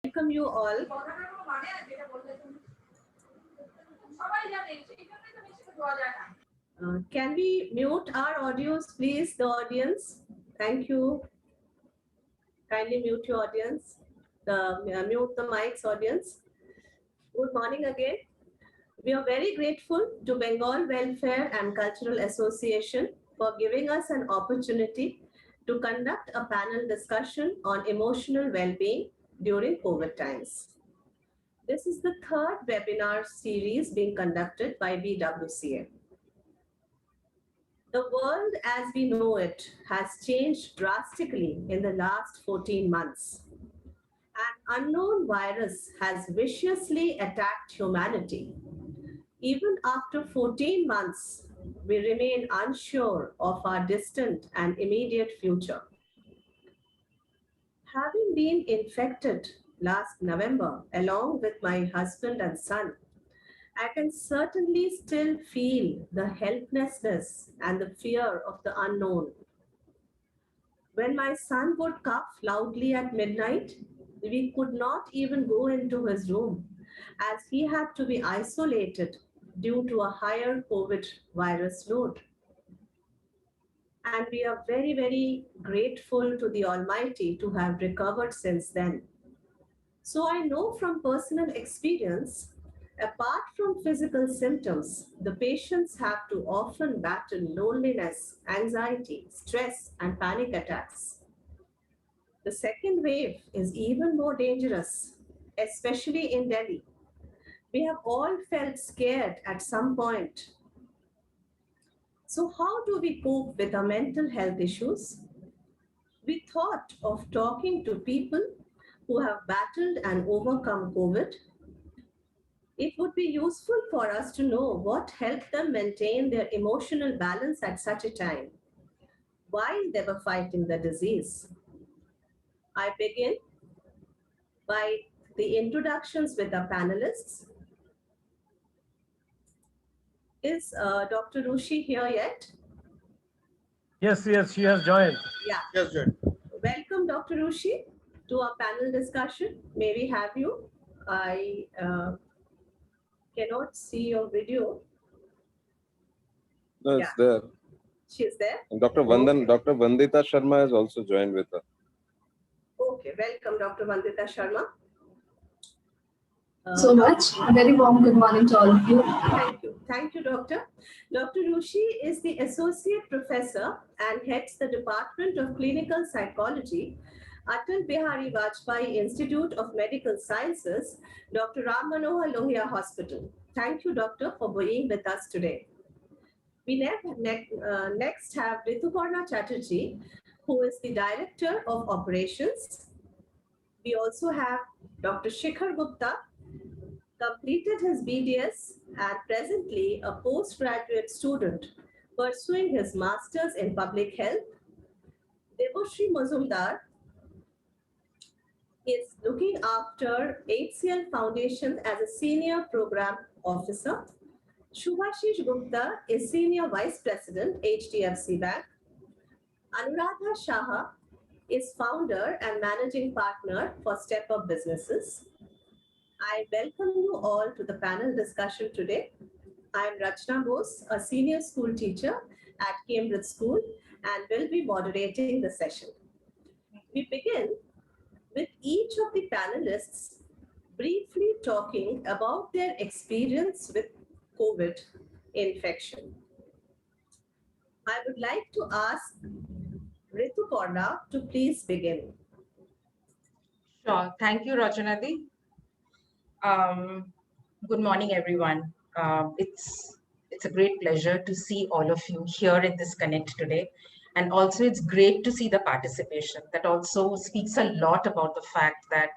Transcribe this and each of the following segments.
Welcome you all. Can we mute our audios, please, the audience? Thank you. Kindly mute your audience. Mute the mics, audience. Good morning again. We are very grateful to Bengal Welfare and Cultural Association for giving us an opportunity to conduct a panel discussion on emotional well-being during COVID times. This is the third webinar series being conducted by BWCA. The world as we know it has changed drastically in the last 14 months. An unknown virus has viciously attacked humanity. Even after 14 months, we remain unsure of our distant and immediate future. Having been infected last November, along with my husband and son, I can certainly still feel the helplessness and the fear of the unknown. When my son would cough loudly at midnight, we could not even go into his room as he had to be isolated due to a higher COVID virus load. And we are very, very grateful to the Almighty to have recovered since then. So I know from personal experience, apart from physical symptoms, the patients have to often battle loneliness, anxiety, stress, and panic attacks. The second wave is even more dangerous, especially in Delhi. We have all felt scared at some point. So, how do we cope with our mental health issues? We thought of talking to people who have battled and overcome COVID. It would be useful for us to know what helped them maintain their emotional balance at such a time while they were fighting the disease. I begin by the introductions with our panelists. Is Dr. Rushi here yet? Yes, she has joined. Yeah. Yes, Jay. Welcome, Dr. Rushi, to our panel discussion. May we have you? I cannot see your video. No, it's there. She's there? And Dr. Vandita Sharma has also joined with us. Okay, welcome, Dr. Vandita Sharma. So much. A very warm good morning to all of you. Thank you. Thank you, Doctor. Dr. Rushi is the Associate Professor and heads the Department of Clinical Psychology, Atal Bihari Vajpayee Institute of Medical Sciences, Dr. Ram Manohar Lohia Hospital. Thank you, Doctor, for being with us today. We next have Rituparna Chatterjee, who is the Director of Operations. We also have Dr. Shikhar Gupta, completed his BDS and presently a postgraduate student pursuing his master's in public health. Debashri Mazumdar is looking after HCL Foundation as a senior program officer. Shubhashish Gupta is senior vice president, HDFC Bank. Anuradha Shaha is founder and managing partner for Step Up Businesses. I welcome you all to the panel discussion today. I am Rachna Bose, a senior school teacher at Cambridge School and will be moderating the session. We begin with each of the panelists briefly talking about their experience with COVID infection. I would like to ask Rituparna to please begin. Sure. Thank you, Rachanadi. Good morning, everyone. It's a great pleasure to see all of you here in this Connect today. And also it's great to see the participation. That also speaks a lot about the fact that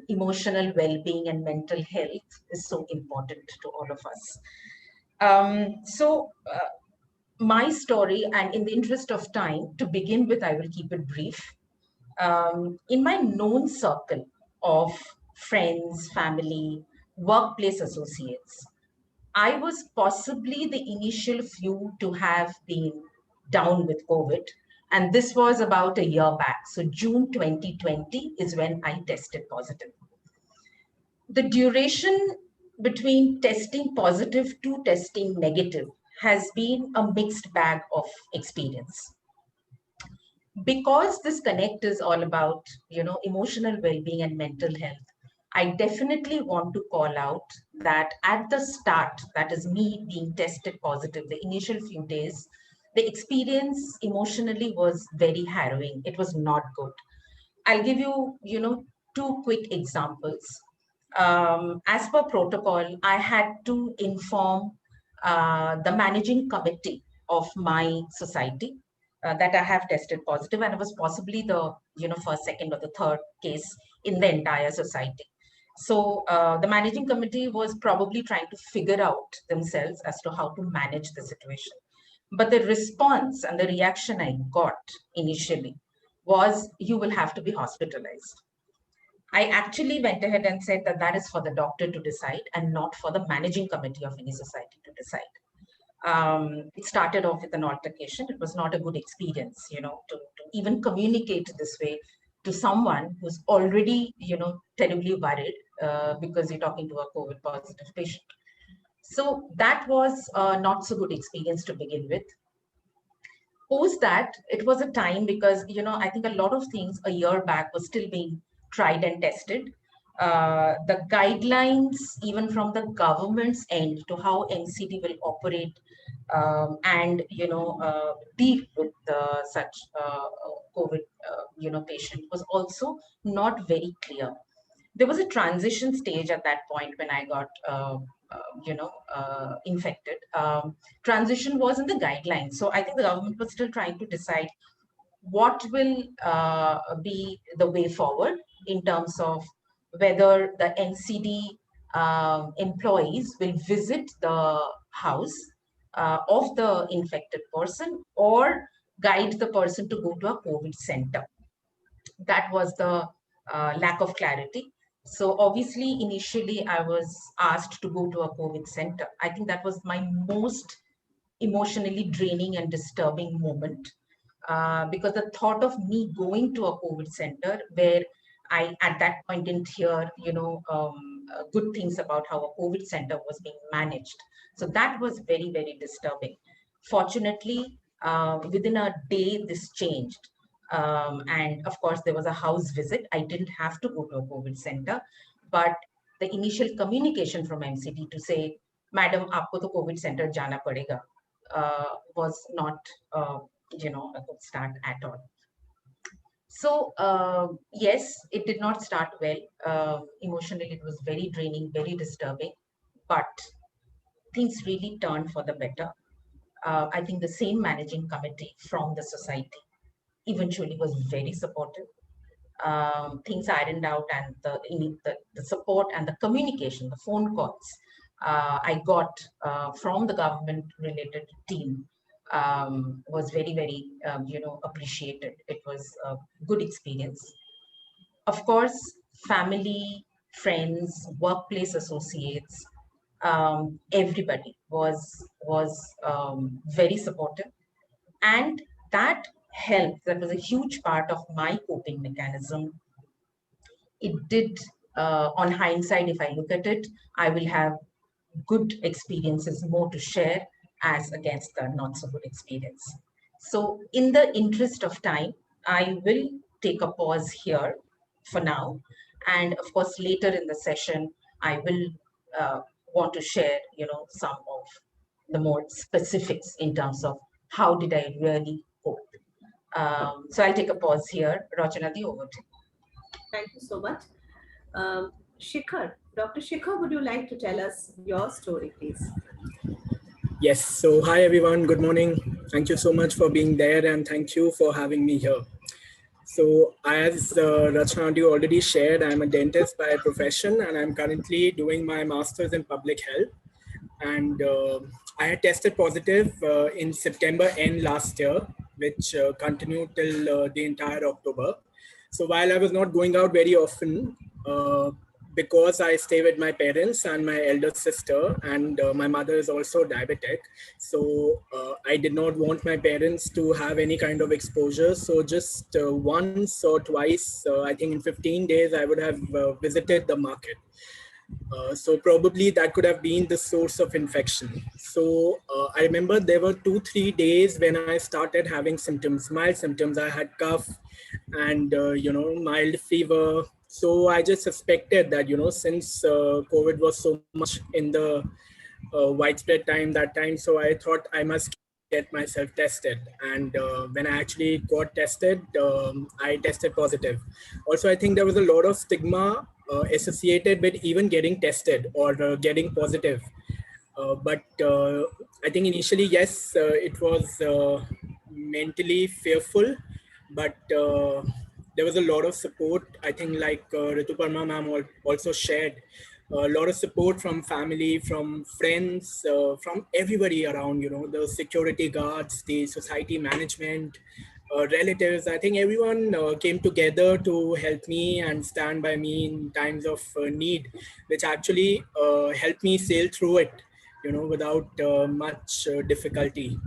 emotional well-being and mental health is so important to all of us. My story, and in the interest of time, to begin with, I will keep it brief. In my known circle of friends, family, workplace associates, I was possibly the initial few to have been down with COVID, And this was about a year back. So June 2020 is when I tested positive. The duration between testing positive to testing negative has been a mixed bag of experience. Because this connect is all about, emotional well-being and mental health, I definitely want to call out that at the start, that is me being tested positive, the initial few days, the experience emotionally was very harrowing. It was not good. I'll give you, two quick examples. As per protocol, I had to inform the managing committee of my society that I have tested positive, and it was possibly the first, second, or the third case in the entire society. So the managing committee was probably trying to figure out themselves as to how to manage the situation. But the response and the reaction I got initially was, you will have to be hospitalized. I actually went ahead and said that that is for the doctor to decide and not for the managing committee of any society to decide. It started off with an altercation. It was not a good experience, to even communicate this way to someone who's already, terribly worried because you're talking to a COVID positive patient. So that was not so good experience to begin with. Post that, it was a time because, I think a lot of things a year back was still being tried and tested. The guidelines, even from the government's end, to how MCD will operate and deal with such COVID patient was also not very clear. There was a transition stage at that point when I got infected. Transition was in the guidelines, so I think the government was still trying to decide what will be the way forward in terms of whether the NCD employees will visit the house of the infected person or guide the person to go to a COVID center. That was the lack of clarity. So obviously, initially, I was asked to go to a COVID center. I think that was my most emotionally draining and disturbing moment. Because the thought of me going to a COVID center where I, at that point, didn't hear, good things about how a COVID center was being managed. So that was very, very disturbing. Fortunately, within a day, this changed. And of course, there was a house visit. I didn't have to go to a COVID center, but the initial communication from MCD to say, "Madam, aapko to COVID center jana padega," was not a good start at all. So yes, it did not start well. Emotionally, it was very draining, very disturbing, but things really turned for the better. I think the same managing committee from the society eventually was very supportive. Things ironed out, and the support and the communication, the phone calls I got from the government related team was very, very, appreciated. It was a good experience. Of course, family, friends, workplace associates, everybody was very supportive, and that helped. That was a huge part of my coping mechanism. It did, on hindsight, if I look at it, I will have good experiences more to share as against the not so good experience. So in the interest of time, I will take a pause here for now. And of course, later in the session, I will want to share, some of the more specifics in terms of how did I really cope. So I'll take a pause here. Rachanadi, over to you. Thank you so much. Shikhar, Dr. Shikhar, would you like to tell us your story, please? Yes. So hi, everyone. Good morning. Thank you so much for being there, and thank you for having me here. So as Rachna already shared, I'm a dentist by profession, and I'm currently doing my master's in public health. And I had tested positive in September end last year, which continued till the entire October. So while I was not going out very often, because I stay with my parents and my elder sister, and my mother is also diabetic. So I did not want my parents to have any kind of exposure. So just once or twice, I think in 15 days, I would have visited the market. So probably that could have been the source of infection. So I remember there were 2-3 days when I started having symptoms, mild symptoms. I had cough and mild fever. So I just suspected that since COVID was so much in the widespread time that time, so I thought I must get myself tested. And when I actually got tested, I tested positive. Also, I think there was a lot of stigma associated with even getting tested or getting positive. But I think initially, yes, it was mentally fearful, but there was a lot of support. I think like Rituparma ma'am also shared a lot of support from family, from friends, from everybody around, the security guards, the society management, relatives. I think everyone came together to help me and stand by me in times of need, which actually helped me sail through it, without much difficulty.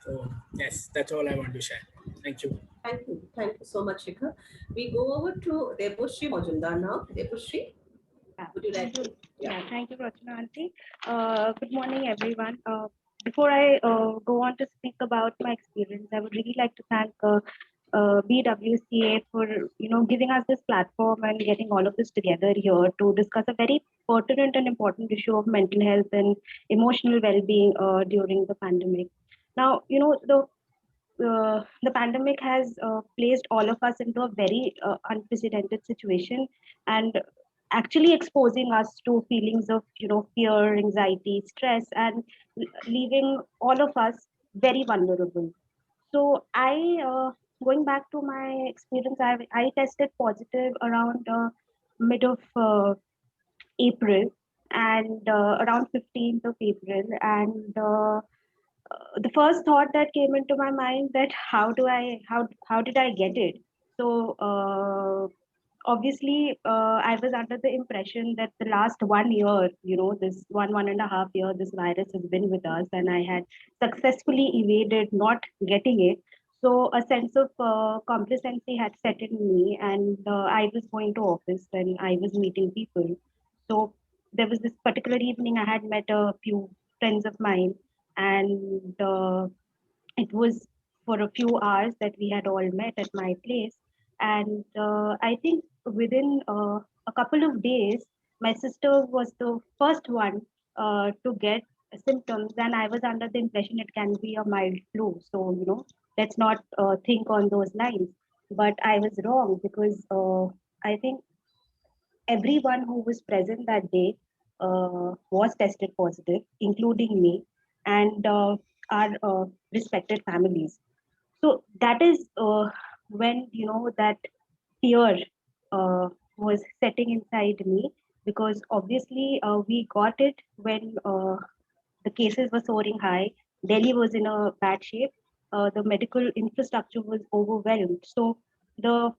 So yes, that's all I want to share. Thank you. Thank you. Thank you so much, Shikhar. We go over to Debashri Majumdar now. Debashri, would you like to? Yeah, thank you, Rachna Aunty. Good morning, everyone. Before I go on to speak about my experience, I would really like to thank BWCA for giving us this platform and getting all of this together here to discuss a very pertinent and important issue of mental health and emotional well-being during the pandemic. Now, the pandemic has placed all of us into a very unprecedented situation and actually exposing us to feelings of fear, anxiety, stress, and leaving all of us very vulnerable. So I going back to my experience, I tested positive around mid of April, and around 15th of April, and the first thought that came into my mind, that how did I get it? So obviously I was under the impression that the last 1 year, this 1.5 year, this virus has been with us, and I had successfully evaded not getting it. So a sense of complacency had set in me, and I was going to office and I was meeting people. So there was this particular evening I had met a few friends of mine, and it was for a few hours that we had all met at my place. And I think within a couple of days, my sister was the first one to get symptoms, and I was under the impression it can be a mild flu. So, let's not think on those lines. But I was wrong, because I think everyone who was present that day was tested positive, including me and our respected families. So that is when that fear was setting inside me, because obviously we got it when the cases were soaring high. Delhi was in a bad shape. The medical infrastructure was overwhelmed. So the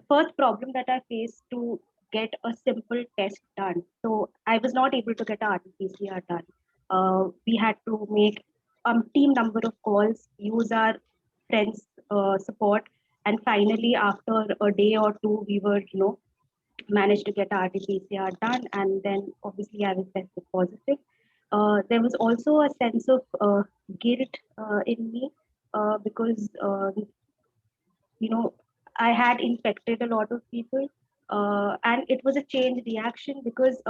first problem that I faced to get a simple test done. So I was not able to get a RT-PCR done. We had to make team number of calls, use our friends' support, and finally, after a day or two, we were, managed to get RT-PCR done, and then obviously I was tested positive. There was also a sense of guilt in me because I had infected a lot of people, and it was a chain reaction, because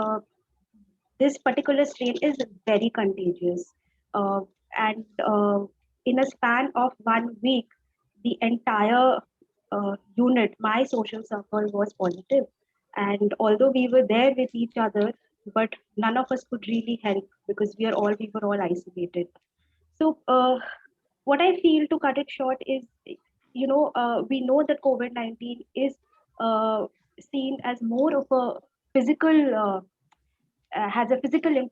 this particular strain is very contagious, and in a span of 1 week, the entire unit, my social circle, was positive. And although we were there with each other, but none of us could really help, because we were all isolated. So what I feel, to cut it short, is, we know that COVID-19 is seen as more of a physical, has a physical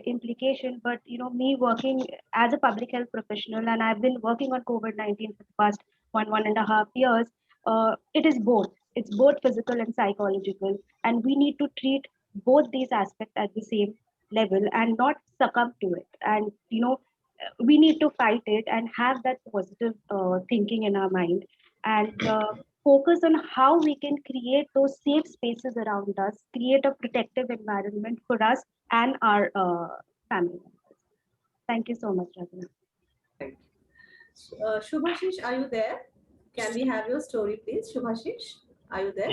implication. But, me working as a public health professional, and I've been working on COVID-19 for the past one and a half years, it is both. It's both physical and psychological, and we need to treat both these aspects at the same level and not succumb to it. And we need to fight it and have that positive thinking in our mind, and focus on how we can create those safe spaces around us, create a protective environment for us and our family members. Thank you so much, Raghunath. Thank you. Shubhashish, are you there? Can we have your story, please? Shubhashish, are you there?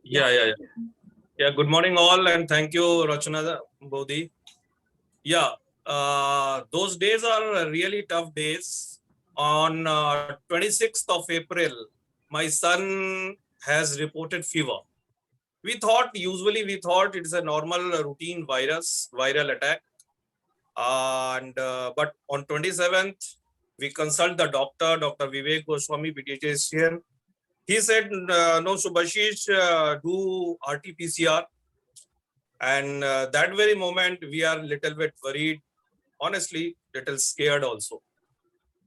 Yeah. Good morning, all, and thank you, Rachana Bodhi. Yeah, those days are really tough days. On 26th of April, my son has reported fever. Usually we thought it's a normal routine viral attack. And but on 27th, we consult the doctor, Dr. Vivek Goswami, pediatrician. He said, no, Subhashish, do RT-PCR. And that very moment, we are little bit worried, honestly, little scared also.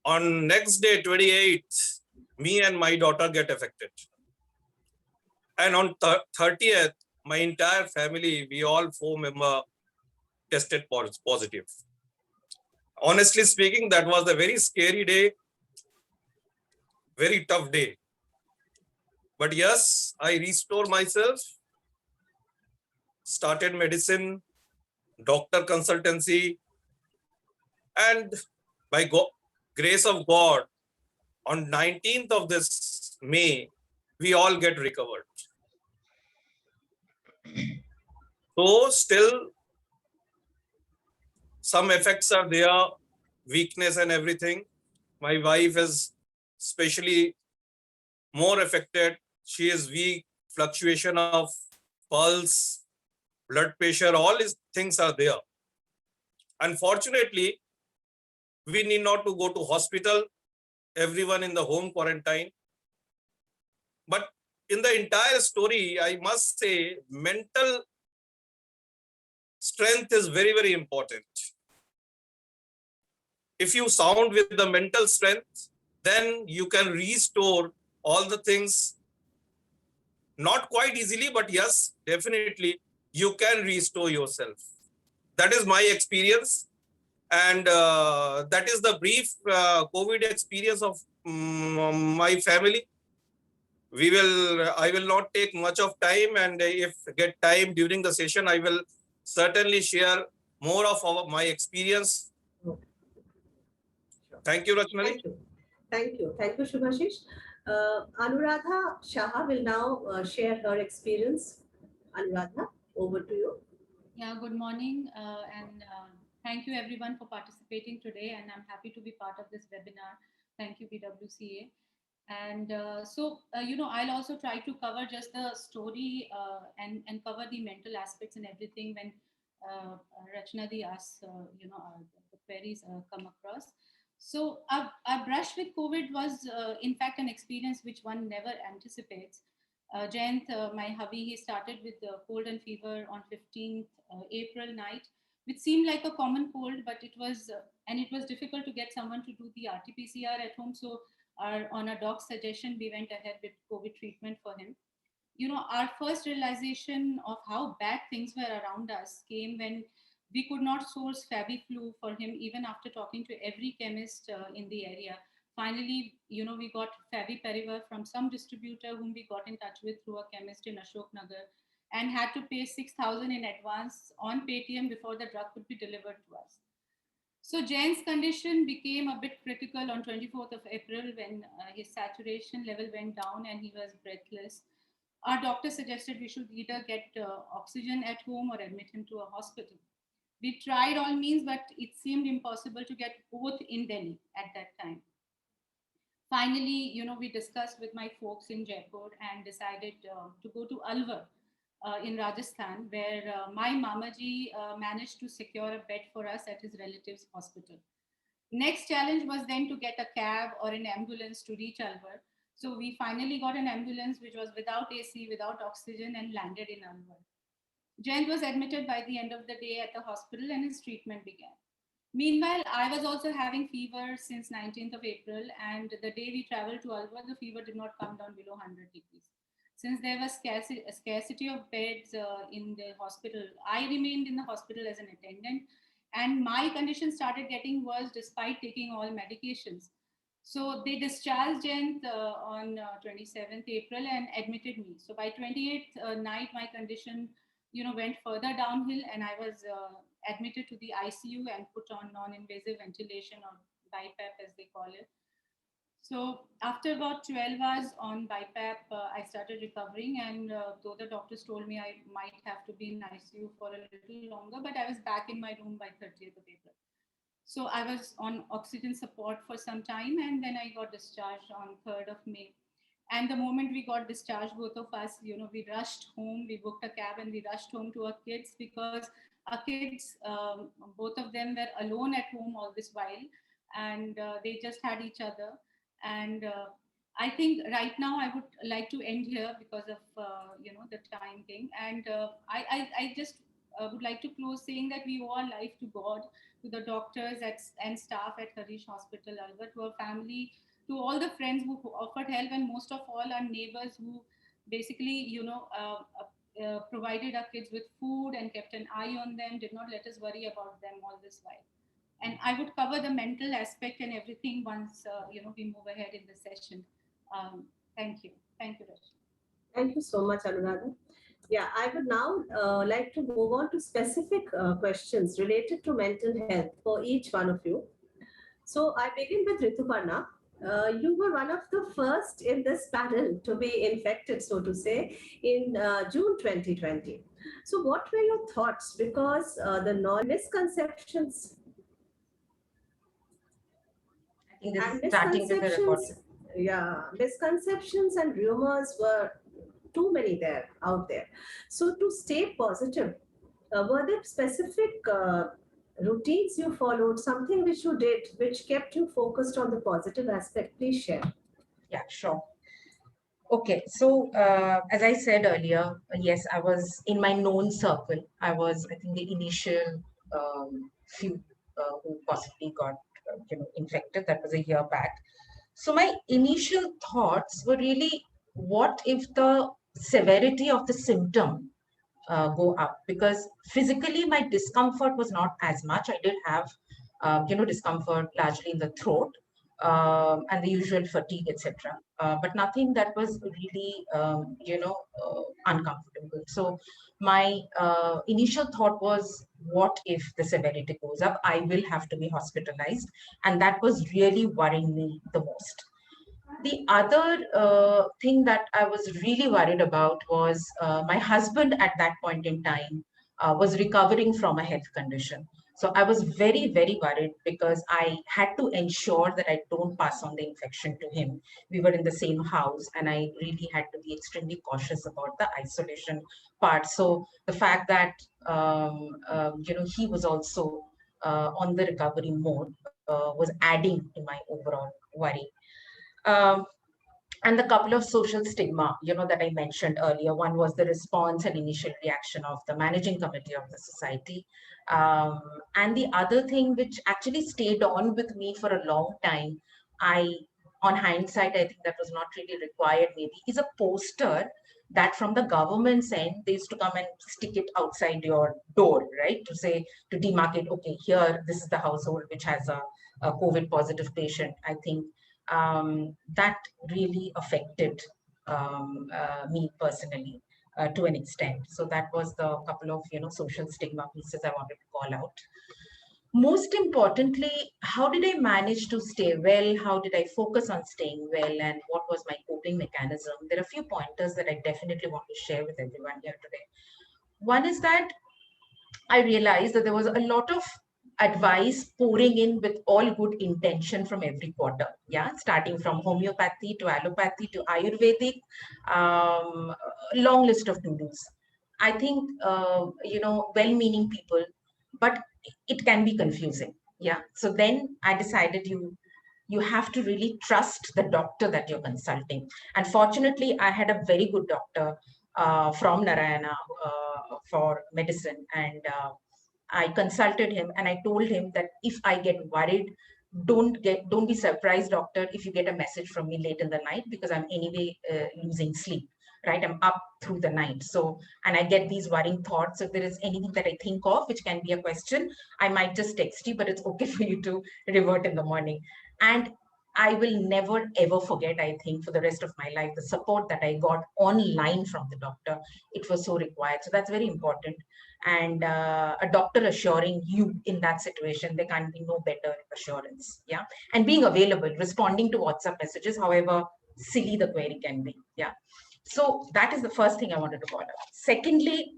On next day, 28th, me and my daughter get affected. And on 30th, my entire family, we all 4 members tested positive. Honestly speaking, that was a very scary day, very tough day. But yes, I restored myself, started medicine, doctor consultancy, and by grace of God, on 19th of this May, we all get recovered. So still, some effects are there, weakness and everything. My wife is especially more affected. She is weak, fluctuation of pulse, blood pressure, all these things are there. Unfortunately, we need not to go to hospital, everyone in the home quarantine. But in the entire story, I must say, mental strength is very, very important. If you sound with the mental strength, then you can restore all the things, not quite easily, but yes, definitely you can restore yourself. That is my experience. And that is the brief COVID experience of my family. I will not take much of time, and if get time during the session, I will certainly share more of my experience. Thank you, Rachna. Thank you, Shubhashish. Anuradha Shah will now share her experience. Anuradha, over to you. Yeah, good morning, and thank you everyone for participating today, and I'm happy to be part of this webinar. Thank you, PWCA. And I'll also try to cover just the story and cover the mental aspects and everything when Rachna Di asks, the queries come across. So our brush with COVID was, in fact, an experience which one never anticipates. Jayant, my hubby, he started with cold and fever on 15th April night, which seemed like a common cold, but it was difficult to get someone to do the RT-PCR at home. So on a doc's suggestion, we went ahead with COVID treatment for him. Our first realization of how bad things were around us came when we could not source FabiFlu for him, even after talking to every chemist in the area. Finally, we got Favipiravir from some distributor whom we got in touch with through a chemist in Ashok Nagar, and had to pay 6,000 in advance on Paytm before the drug could be delivered to us. So Jain's condition became a bit critical on 24th of April when his saturation level went down and he was breathless. Our doctor suggested we should either get oxygen at home or admit him to a hospital. We tried all means, but it seemed impossible to get both in Delhi at that time. Finally, we discussed with my folks in Jaipur and decided to go to Alwar in Rajasthan, where my Mamaji managed to secure a bed for us at his relative's hospital. Next challenge was then to get a cab or an ambulance to reach Alwar. So we finally got an ambulance which was without AC, without oxygen, and landed in Alwar. Jayant was admitted by the end of the day at the hospital and his treatment began. Meanwhile, I was also having fever since 19th of April, and the day we traveled to Alwar, the fever did not come down below 100 degrees. since there was scarcity of beds in the hospital, I remained in the hospital as an attendant, and my condition started getting worse despite taking all medications. So they discharged Jayant on 27th April and admitted me. So by 28th night, my condition, went further downhill, and I was admitted to the ICU and put on non-invasive ventilation, or BiPAP as they call it. So after about 12 hours on BiPAP, I started recovering, and though the doctors told me I might have to be in ICU for a little longer, but I was back in my room by 30th of April. So I was on oxygen support for some time, and then I got discharged on 3rd of May. And the moment we got discharged, both of us, we rushed home, we booked a cab and we rushed home to our kids, because our kids, both of them were alone at home all this while, and they just had each other. And I think right now I would like to end here because of, the time thing. And I just would like to close saying that we owe our life to God, to the doctors and staff at Harish Hospital, Alva, to our family, to all the friends who offered help, and most of all our neighbors who basically, provided our kids with food and kept an eye on them, did not let us worry about them all this while. And I would cover the mental aspect and everything once, we move ahead in the session. Thank you. Thank you, Rachna. Thank you so much, Anuradha. Yeah, I would now like to move on to specific questions related to mental health for each one of you. So I begin with Rituparna. You were one of the first in this panel to be infected, so to say, in June 2020. So what were your thoughts? Because the misconceptions and misconceptions and rumors were too many there out there. So to stay positive, were there specific routines you followed, something which you did, which kept you focused on the positive aspect? Please share. Yeah, sure. Okay, so as I said earlier, yes, I was in my known circle. I was, I think, the initial few who possibly got infected. That was a year back. So my initial thoughts were really, what if the severity of the symptom go up? Because physically my discomfort was not as much. I did have, discomfort largely in the throat and the usual fatigue, etc. But nothing that was really, uncomfortable. So my initial thought was, what if the severity goes up? I will have to be hospitalized. And that was really worrying me the most. The other thing that I was really worried about was my husband at that point in time was recovering from a health condition. So I was very, very worried because I had to ensure that I don't pass on the infection to him. We were in the same house and I really had to be extremely cautious about the isolation part. So the fact that, he was also on the recovery mode was adding to my overall worry. And the couple of social stigma, that I mentioned earlier. One was the response and initial reaction of the managing committee of the society. And the other thing which actually stayed on with me for a long time, on hindsight, I think that was not really required maybe, is a poster that from the government's end, they used to come and stick it outside your door, right? To say, to demarcate, okay, here, this is the household which has a COVID positive patient. I think that really affected me personally to an extent. So that was the couple of social stigma pieces I wanted to call out. Most importantly, how did I manage to stay well? How did I focus on staying well? And what was my coping mechanism? There are a few pointers that I definitely want to share with everyone here today. One is that I realized that there was a lot of advice pouring in with all good intention from every quarter. Yeah, starting from homeopathy to allopathy to Ayurvedic, long list of to-dos. I think, well-meaning people, but it can be confusing. Yeah, so then I decided you have to really trust the doctor that you're consulting. And fortunately, I had a very good doctor from Narayana for medicine, and I consulted him and I told him that if I get worried, don't be surprised, doctor, if you get a message from me late in the night, because I'm anyway losing sleep. right? I'm up through the night. So, and I get these worrying thoughts. So if there is anything that I think of, which can be a question, I might just text you, but it's okay for you to revert in the morning. And I will never ever forget, I think, for the rest of my life, the support that I got online from the doctor. It was so required. So that's very important. And a doctor assuring you in that situation, there can't be no better assurance. Yeah. And being available, responding to WhatsApp messages, however silly the query can be. Yeah. So that is the first thing I wanted to call out. Secondly,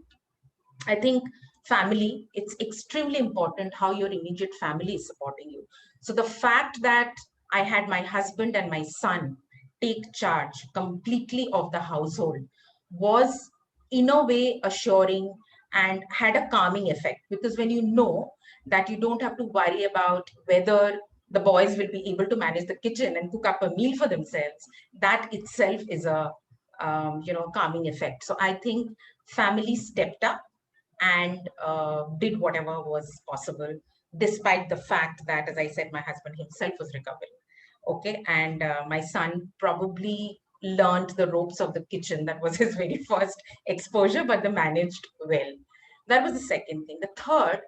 I think family, it's extremely important how your immediate family is supporting you. So the fact that I had my husband and my son take charge completely of the household was in a way assuring and had a calming effect, because when you know that you don't have to worry about whether the boys will be able to manage the kitchen and cook up a meal for themselves, that itself is a calming effect. So I think family stepped up and did whatever was possible, despite the fact that, as I said, my husband himself was recovering. Okay, and my son probably learned the ropes of the kitchen. That was his very first exposure, but they managed well. That was the second thing. The third,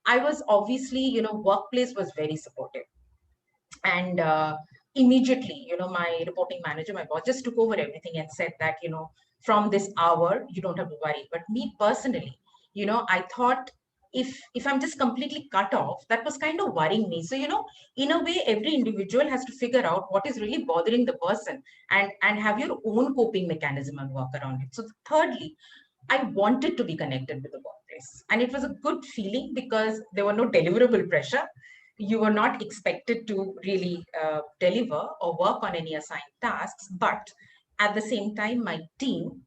I was obviously, workplace was very supportive. And immediately, my reporting manager, my boss, just took over everything and said that, from this hour, you don't have to worry. But me personally, I thought if I'm just completely cut off, that was kind of worrying me. So, in a way, every individual has to figure out what is really bothering the person and have your own coping mechanism and work around it. So thirdly, I wanted to be connected with the workplace. And it was a good feeling because there were no deliverable pressure. You were not expected to really deliver or work on any assigned tasks, but at the same time, my team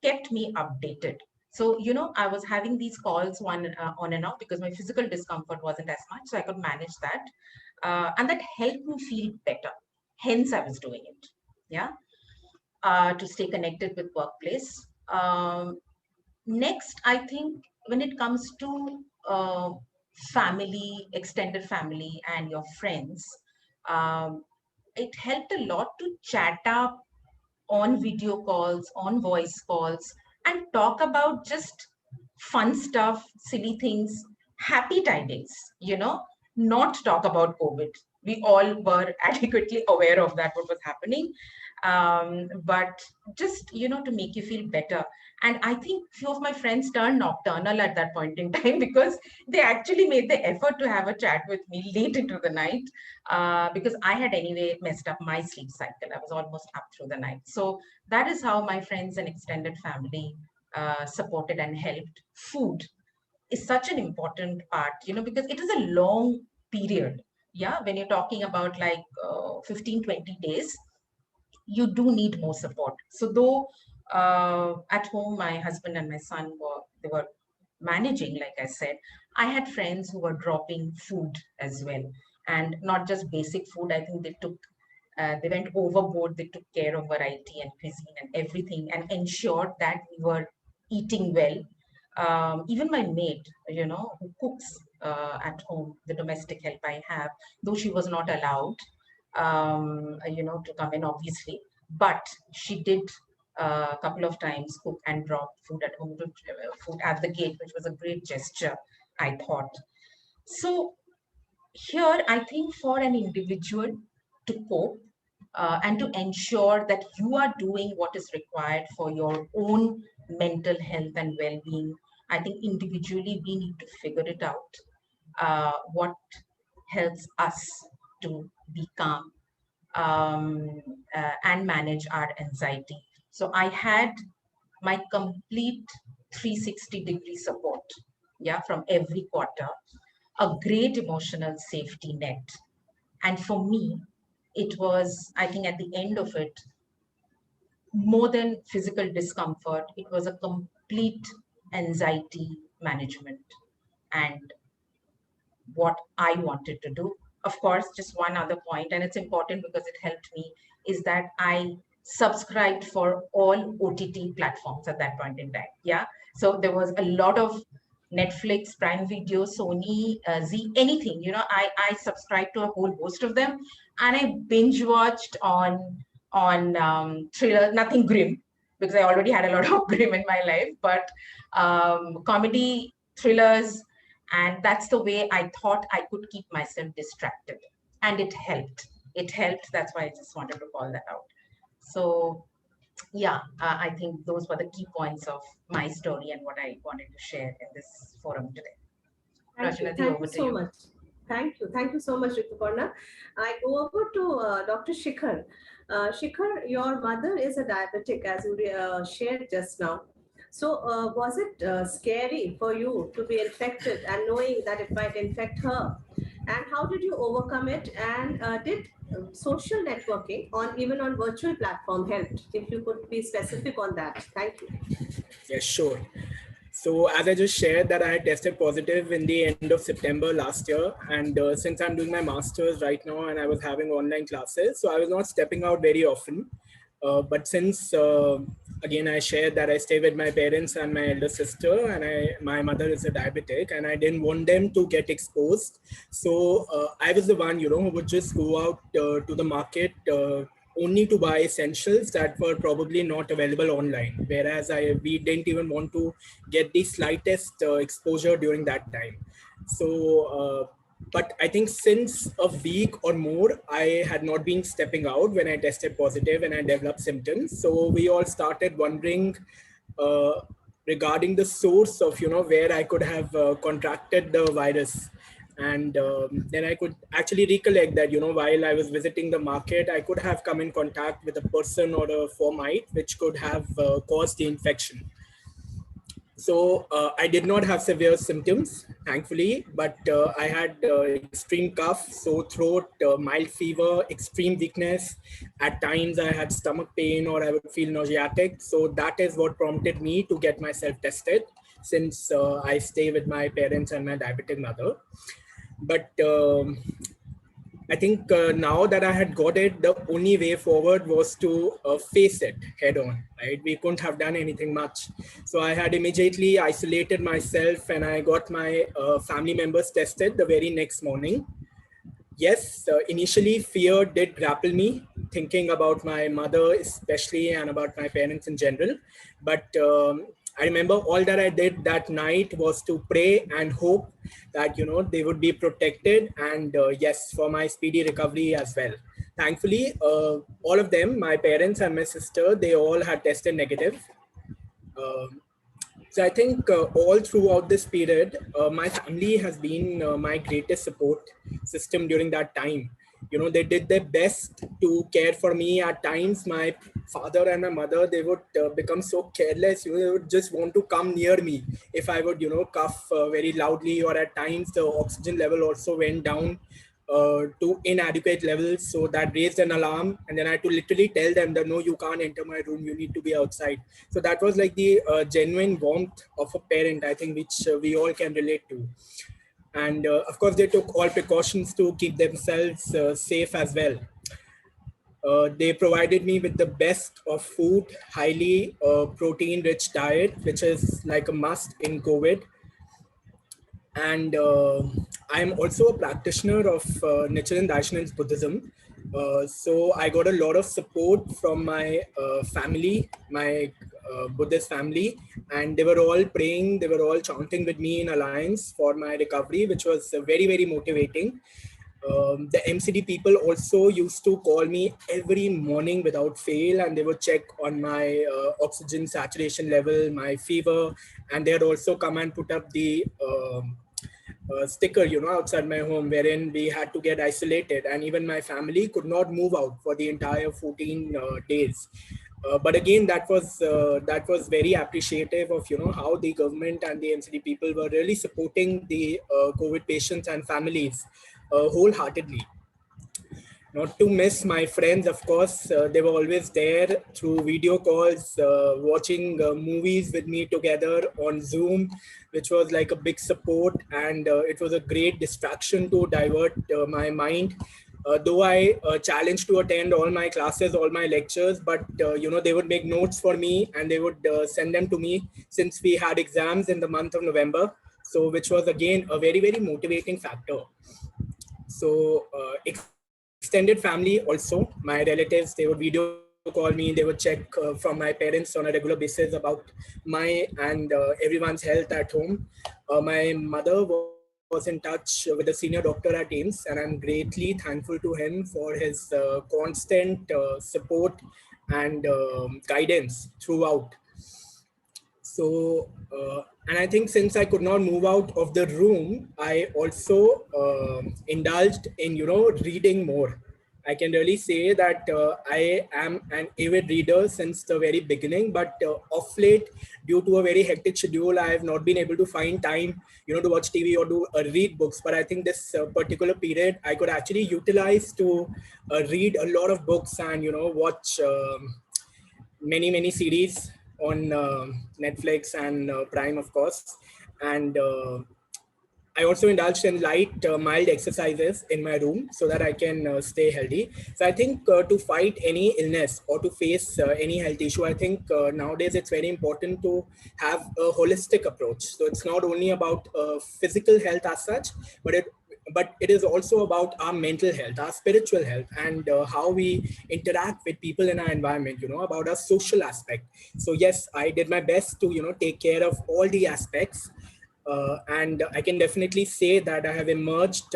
kept me updated. So, I was having these calls on and off because my physical discomfort wasn't as much, so I could manage that. And that helped me feel better. Hence, I was doing it. Yeah. To stay connected with workplace. Next, I think when it comes to family, extended family, and your friends, it helped a lot to chat up on video calls, on voice calls, and talk about just fun stuff, silly things, happy tidings, not talk about COVID. We all were adequately aware of that, what was happening. But just, to make you feel better. And I think few of my friends turned nocturnal at that point in time because they actually made the effort to have a chat with me late into the night because I had anyway messed up my sleep cycle. I was almost up through the night. So that is how my friends and extended family supported and helped. Food is such an important part, because it is a long period. Yeah, when you're talking about like 15, 20 days, you do need more support. So though at home, my husband and my son were managing, like I said, I had friends who were dropping food as well. And not just basic food, I think they went overboard. They took care of variety and cuisine and everything and ensured that we were eating well. Even my maid, who cooks at home, the domestic help I have, though she was not allowed, to come in, obviously, but she did a couple of times cook and drop food at home, food at the gate, which was a great gesture, I thought. So here, I think for an individual to cope and to ensure that you are doing what is required for your own mental health and well-being, I think individually we need to figure it out, what helps us to be calm and manage our anxiety. So I had my complete 360-degree support, from every quarter, a great emotional safety net. And for me, it was, I think at the end of it, more than physical discomfort, it was a complete anxiety management and what I wanted to do. Of course, just one other point, and it's important because it helped me, is that I subscribed for all OTT platforms at that point in time. Yeah. So there was a lot of Netflix, Prime Video, Sony, Z, anything, I subscribed to a whole host of them, and I binge watched on Thriller, nothing grim, because I already had a lot of grim in my life, but comedy, thrillers, and that's the way I thought I could keep myself distracted. And it helped. It helped. That's why I just wanted to call that out. So yeah, I think those were the key points of my story and what I wanted to share in this forum today. Thank you. Rachana, Thank over you to so you. much. Thank you. Thank you so much, Rituparna. I go over to Dr. Shikhar. Shikhar, your mother is a diabetic, as you shared just now. So, was it scary for you to be infected and knowing that it might infect her? And how did you overcome it? And did social networking on even on virtual platform helped? If you could be specific on that. Thank you. Yes, sure. So as I just shared that I had tested positive in the end of September last year. And since I'm doing my master's right now and I was having online classes, so I was not stepping out very often. But since, again, I shared that I stay with my parents and my elder sister, and my mother is a diabetic, and I didn't want them to get exposed. So I was the one, who would just go out to the market only to buy essentials that were probably not available online. Whereas we didn't even want to get the slightest exposure during that time. So, but I think since a week or more, I had not been stepping out when I tested positive and I developed symptoms. So we all started wondering regarding the source of, where I could have contracted the virus. And then I could actually recollect that, while I was visiting the market, I could have come in contact with a person or a fomite, which could have caused the infection. So I did not have severe symptoms, thankfully, but I had extreme cough, sore throat, mild fever, extreme weakness. At times I had stomach pain or I would feel nauseatic. So that is what prompted me to get myself tested, since I stay with my parents and my diabetic mother. But I think now that I had got it, the only way forward was to face it head on, right? We couldn't have done anything much. So I had immediately isolated myself and I got my family members tested the very next morning. Yes, initially fear did grapple me, thinking about my mother especially and about my parents in general. But I remember all that I did that night was to pray and hope that, they would be protected, and yes, for my speedy recovery as well. Thankfully, all of them, my parents and my sister, they all had tested negative. So I think all throughout this period, my family has been my greatest support system during that time. They did their best to care for me. At times, my father and my mother, they would become so careless. They would just want to come near me if I would, cough very loudly, or at times the oxygen level also went down to inadequate levels. So that raised an alarm. And then I had to literally tell them that, no, you can't enter my room. You need to be outside. So that was like the genuine warmth of a parent, I think, which we all can relate to. And of course, they took all precautions to keep themselves safe as well. They provided me with the best of food, highly protein-rich diet, which is like a must in COVID. And I'm also a practitioner of Nichiren Daishonin's Buddhism. So I got a lot of support from my family, my Buddhist family, and they were all praying, they were all chanting with me in alliance for my recovery, which was very, very motivating. The MCD people also used to call me every morning without fail, and they would check on my oxygen saturation level, my fever, and they had also come and put up the sticker, outside my home, wherein we had to get isolated, and even my family could not move out for the entire 14 days. But again, that was very appreciative of how the government and the MCD people were really supporting the COVID patients and families wholeheartedly. Not to miss my friends, of course, they were always there through video calls, watching movies with me together on Zoom, which was like a big support, and it was a great distraction to divert my mind. Though I challenged to attend all my classes, all my lectures, but they would make notes for me and they would send them to me, since we had exams in the month of November. So which was again a very, very motivating factor. So extended family also, my relatives, they would video call call me. They would check from my parents on a regular basis about my and everyone's health at home. My mother was in touch with the senior doctor at AIMS, and I'm greatly thankful to him for his constant support and guidance throughout. So, and I think since I could not move out of the room, I also indulged in, reading more. I can really say that I am an avid reader since the very beginning, but of late, due to a very hectic schedule, I have not been able to find time, to watch TV or to read books. But I think this particular period, I could actually utilize to read a lot of books and, watch many series on Netflix and Prime, of course. And I also indulged in light, mild exercises in my room so that I can stay healthy. So I think to fight any illness or to face any health issue, I think nowadays it's very important to have a holistic approach. So it's not only about physical health as such, but it is also about our mental health, our spiritual health, and how we interact with people in our environment, about our social aspect. So yes, I did my best to, take care of all the aspects. And I can definitely say that I have emerged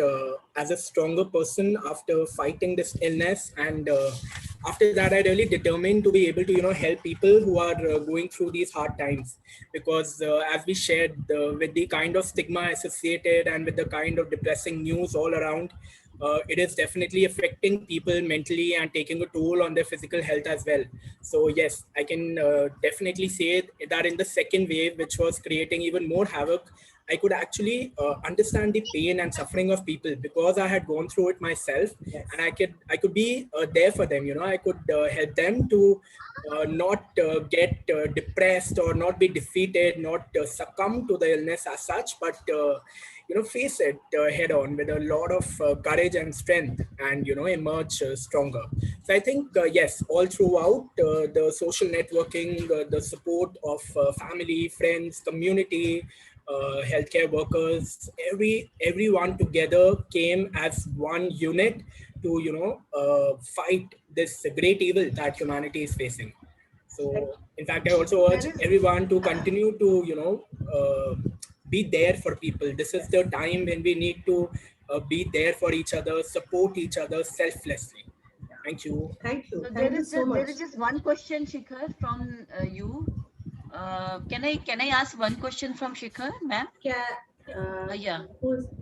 as a stronger person after fighting this illness. And after that, I really determined to be able to, help people who are going through these hard times. Because as we shared, with the kind of stigma associated and with the kind of depressing news all around, it is definitely affecting people mentally and taking a toll on their physical health as well. So yes, I can definitely say that in the second wave, which was creating even more havoc, I could actually understand the pain and suffering of people because I had gone through it myself. Yes. And I could be there for them. I could help them to not get depressed or not be defeated, not succumb to the illness as such, but face it head on with a lot of courage and strength and, emerge stronger. So I think, yes, all throughout the social networking, the support of family, friends, community, healthcare workers, everyone together came as one unit to, fight this great evil that humanity is facing. So in fact, I also urge everyone to continue to, be there for people. This is the time when we need to be there for each other, support each other selflessly. Thank you. Thank you. So Thank you so much. there is just one question, Shikhar, from you. Can I ask one question from Shikhar, ma'am? Yeah.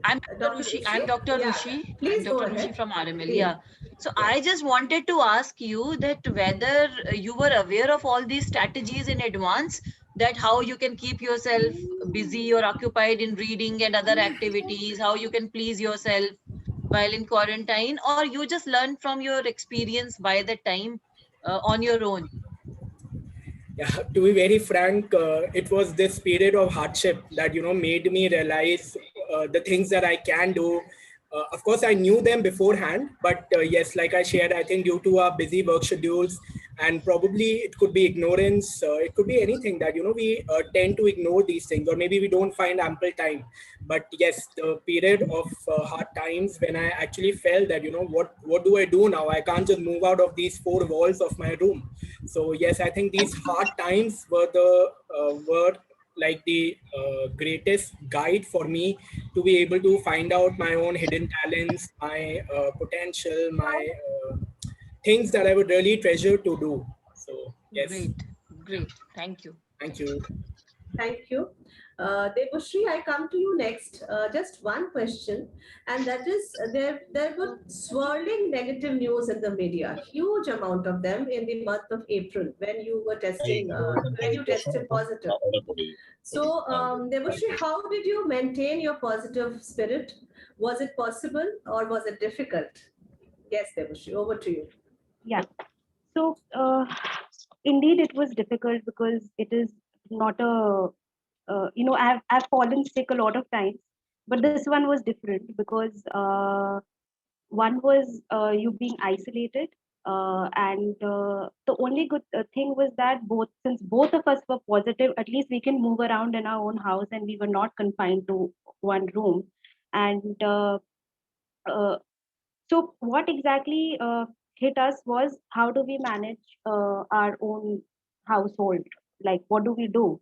I'm Dr. Rushi. I'm Dr. Rushi. Please I'm go Dr. Rushi ahead. from RML. Please. Yeah. So I just wanted to ask you that whether you were aware of all these strategies in advance, that how you can keep yourself busy or occupied in reading and other activities, how you can please yourself while in quarantine, or you just learned from your experience by the time on your own? Yeah, to be very frank, it was this period of hardship that made me realize the things that I can do. Of course, I knew them beforehand, but yes, like I shared, I think due to our busy work schedules and probably it could be ignorance, it could be anything that we tend to ignore these things, or maybe we don't find ample time. But yes, the period of hard times when I actually felt that what do I do now? I can't just move out of these four walls of my room. So yes, I think these hard times were like the greatest guide for me to be able to find out my own hidden talents, my potential, my things that I would really treasure to do. So yes. Great. Thank you. Thank you. Thank you. Devoshri, I come to you next. Just one question, and that is there were swirling negative news in the media, huge amount of them in the month of April when you were testing, when you tested positive. So, Devoshri, how did you maintain your positive spirit? Was it possible or was it difficult? Yes, Devoshri, over to you. Yeah. So indeed, it was difficult because it is not a, I've fallen sick a lot of times, but this one was different because one was you being isolated. And the only good thing was that since both of us were positive, at least we can move around in our own house and we were not confined to one room. And so what exactly hit us was, how do we manage our own household? Like, what do we do?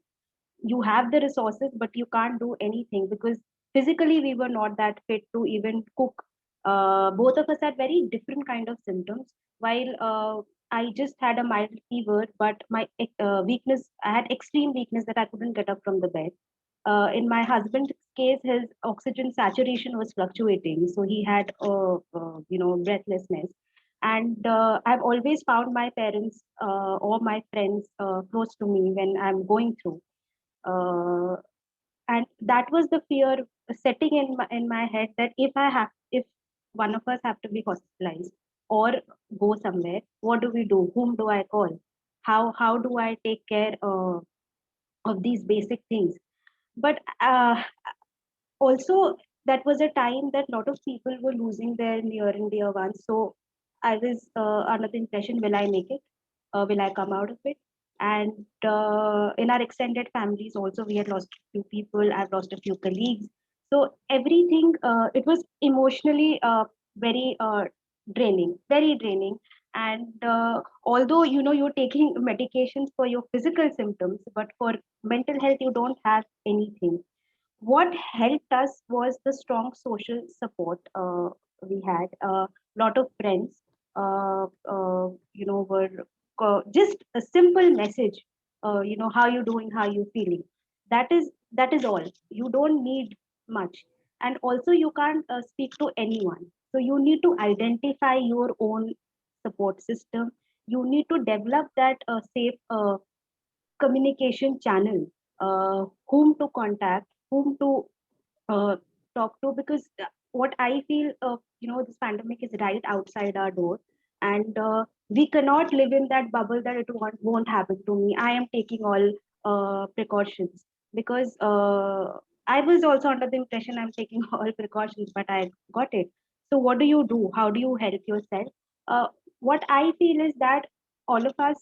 You have the resources, but you can't do anything because physically we were not that fit to even cook. Both of us had very different kind of symptoms. While I just had a mild fever, but my weakness, I had extreme weakness that I couldn't get up from the bed. In my husband's case, his oxygen saturation was fluctuating, so he had, breathlessness. And I've always found my parents or my friends close to me when I'm going through. And that was the fear setting in my head, that if one of us have to be hospitalized or go somewhere, what do we do? Whom do I call? How do I take care of these basic things? But also, that was a time that a lot of people were losing their near and dear ones. So I was under the impression, will I make it? Will I come out of it? And in our extended families also, we had lost a few people. I've lost a few colleagues. So everything, it was emotionally very draining, very draining. And although, you're taking medications for your physical symptoms, but for mental health, you don't have anything. What helped us was the strong social support we had. A lot of friends, were just a simple message. How you doing? How you feeling? That is all. You don't need much, and also you can't speak to anyone. So you need to identify your own support system. You need to develop that safe communication channel, whom to contact, whom to uh, talk to, because what I feel, this pandemic is right outside our door, and we cannot live in that bubble that it won't happen to me. I am taking all precautions because I was also under the impression I'm taking all precautions, but I got it. So what do you do? How do you help yourself? What I feel is that all of us,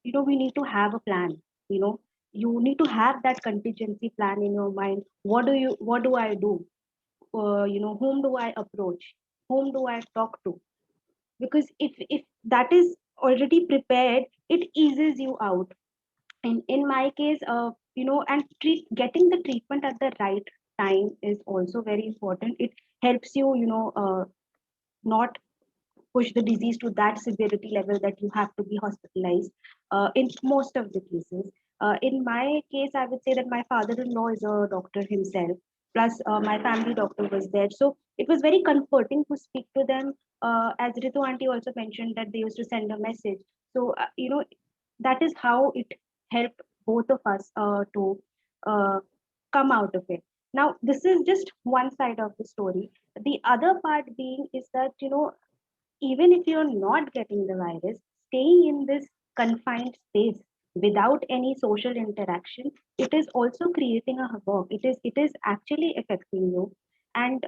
we need to have a plan. You know, you need to have that contingency plan in your mind. What do I do? Whom do I approach? Whom do I talk to? Because if that is already prepared, it eases you out. And in my case, and getting the treatment at the right time is also very important. It helps you, not push the disease to that severity level that you have to be hospitalized in most of the cases. In my case, I would say that my father-in-law is a doctor himself, plus my family doctor was there. So it was very comforting to speak to them. As Ritu auntie also mentioned, that they used to send a message. So, that is how it helped both of us to uh, come out of it. Now, this is just one side of the story. The other part being is that, even if you're not getting the virus, staying in this confined space without any social interaction, it is also creating a havoc. It is actually affecting you. And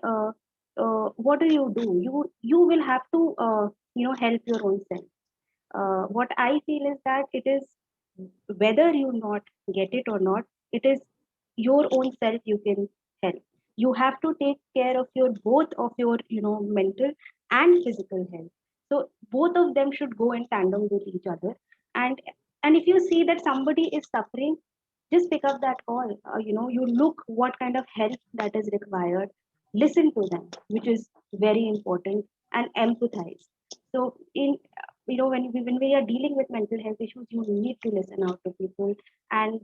what do? You will have to help your own self. What I feel is that it is, whether you not get it or not, it is your own self you can help. You have to take care of your both of your mental and physical health. So both of them should go in tandem with each other. And and if you see that somebody is suffering, just pick up that call. You look what kind of help that is required, listen to them, which is very important, and empathize. So when we are dealing with mental health issues, you need to listen out to people, and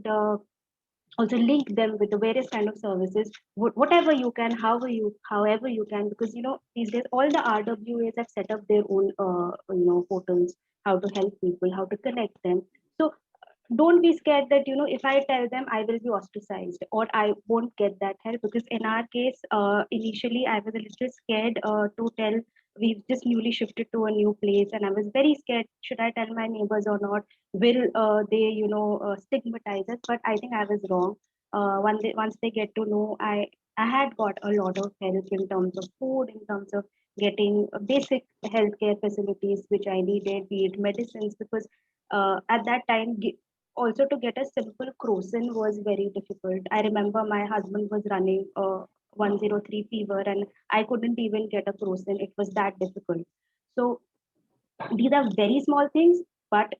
also link them with the various kind of services, whatever you can, however you can, because these days all the RWAs have set up their own portals, how to help people, how to connect them. So don't be scared that if I tell them, I will be ostracized or I won't get that help. Because in our case, initially I was a little scared to tell. We've just newly shifted to a new place, and I was very scared, should I tell my neighbors or not? Will they stigmatize us? But I think I was wrong. Once they get to know, I had got a lot of help in terms of food, in terms of getting basic healthcare facilities which I needed, be it medicines, because at that time, also to get a simple crocin was very difficult. I remember my husband was running 103 fever, and I couldn't even get a crocin. It was that difficult. So These are very small things, but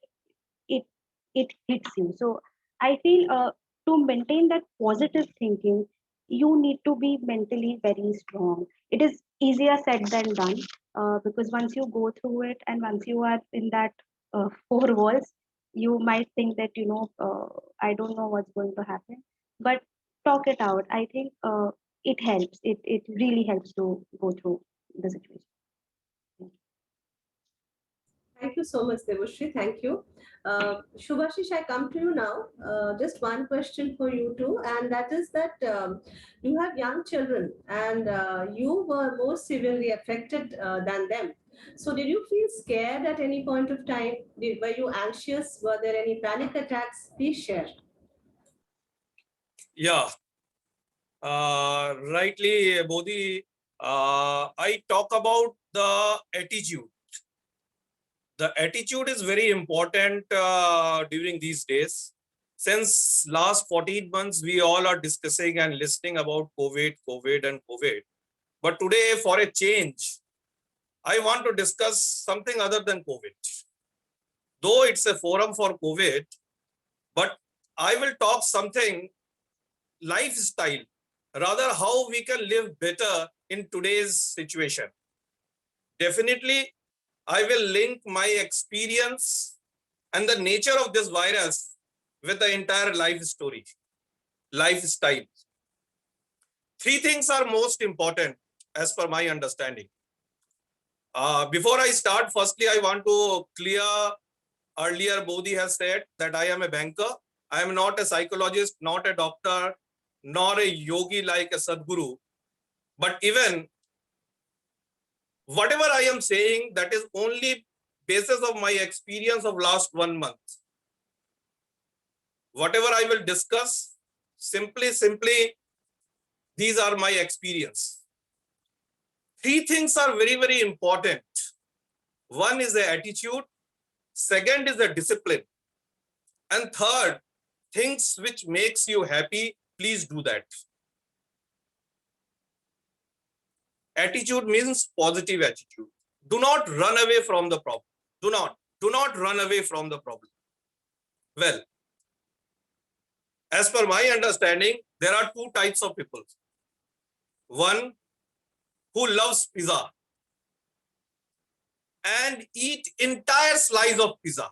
it hits you. So I feel to maintain that positive thinking, you need to be mentally very strong. It is easier said than done, because once you go through it and once you are in that four walls, you might think that, I don't know what's going to happen. But talk it out. I think it helps. It really helps to go through the situation. Thank you so much, Devoshri. Thank you. Shubhashish, I come to you now. Just one question for you too, and that is that you have young children and you were more severely affected than them. So did you feel scared at any point of time? Were you anxious? Were there any panic attacks? Please share. Yeah, rightly, Bodhi. I talk about the attitude. The attitude is very important during these days. Since last 14 months, we all are discussing and listening about COVID. But today, for a change, I want to discuss something other than COVID. Though it's a forum for COVID, but I will talk something lifestyle, rather how we can live better in today's situation. Definitely, I will link my experience and the nature of this virus with the entire life story, lifestyle. Three things are most important as per my understanding. Before I start, firstly, I want to clear, earlier Bodhi has said that I am a banker. I am not a psychologist, not a doctor, nor a yogi like a Sadhguru. But even whatever I am saying, that is only basis of my experience of last 1 month. Whatever I will discuss, simply, these are my experience. Three things are very, very important. One is the attitude. Second is the discipline. And third, things which makes you happy, please do that. Attitude means positive attitude. Do not run away from the problem. Do not run away from the problem. Well, as per my understanding, there are two types of people. One who loves pizza and eat entire slice of pizza.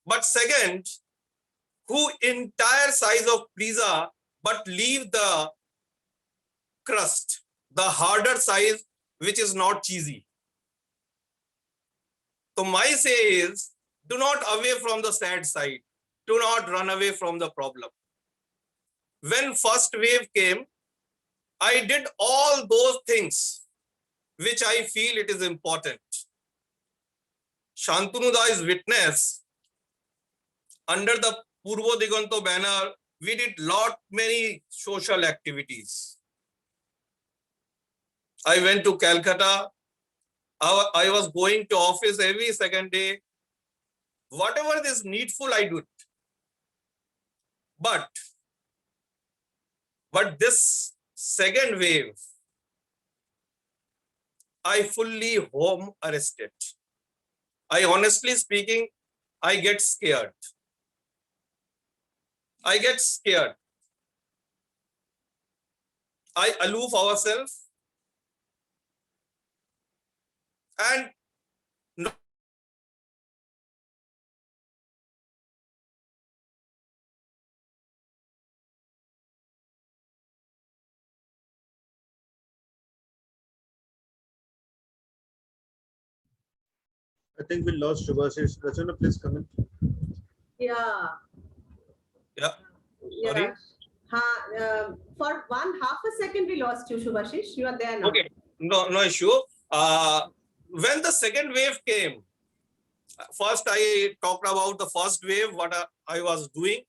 But second, who entire size of pizza but leave the crust, the harder size, which is not cheesy. So my say is, do not away from the sad side. Do not run away from the problem. When first wave came, I did all those things which I feel it is important. Shantanu is witness. Under the Purvo Diganto banner, we did many social activities. I went to Calcutta. I was going to office every second day. Whatever is needful, I do. But this second wave, I fully home arrested. I honestly speaking, I get scared. I aloof ourselves and no, I think we lost Shubhashish. Rachana, please come in. Yeah. Sorry. For half a second, we lost you, Shubhashish. You are there now. Okay, no issue. When the second wave came, first I talked about the first wave, what I was doing.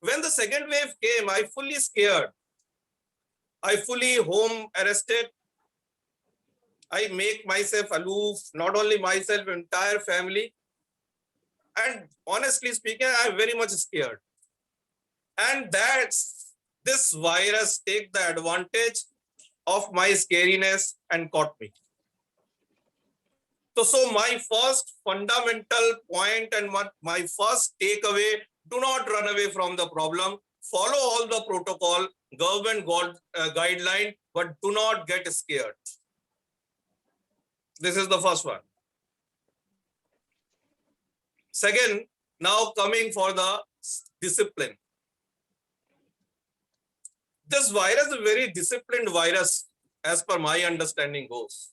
When the second wave came, I fully scared. I fully home arrested. I make myself aloof, not only myself, entire family. And honestly speaking, I'm very much scared. And this virus take the advantage of my scariness and caught me. So my first fundamental point and my first takeaway, do not run away from the problem. Follow all the protocol, government guideline, but do not get scared. This is the first one. Second, now coming for the discipline. This virus is a very disciplined virus as per my understanding goes.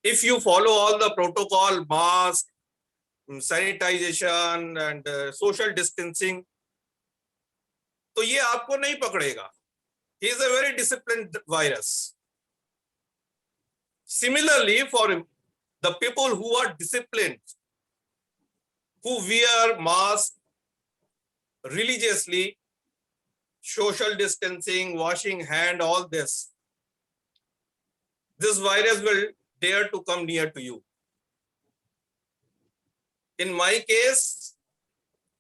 If you follow all the protocol, mask, sanitization and social distancing, तो ये आपको नहीं पकड़ेगा. He is a very disciplined virus. Similarly, for the people who are disciplined, who wear mask religiously, social distancing, washing hand, all this virus will dare to come near to you. In my case,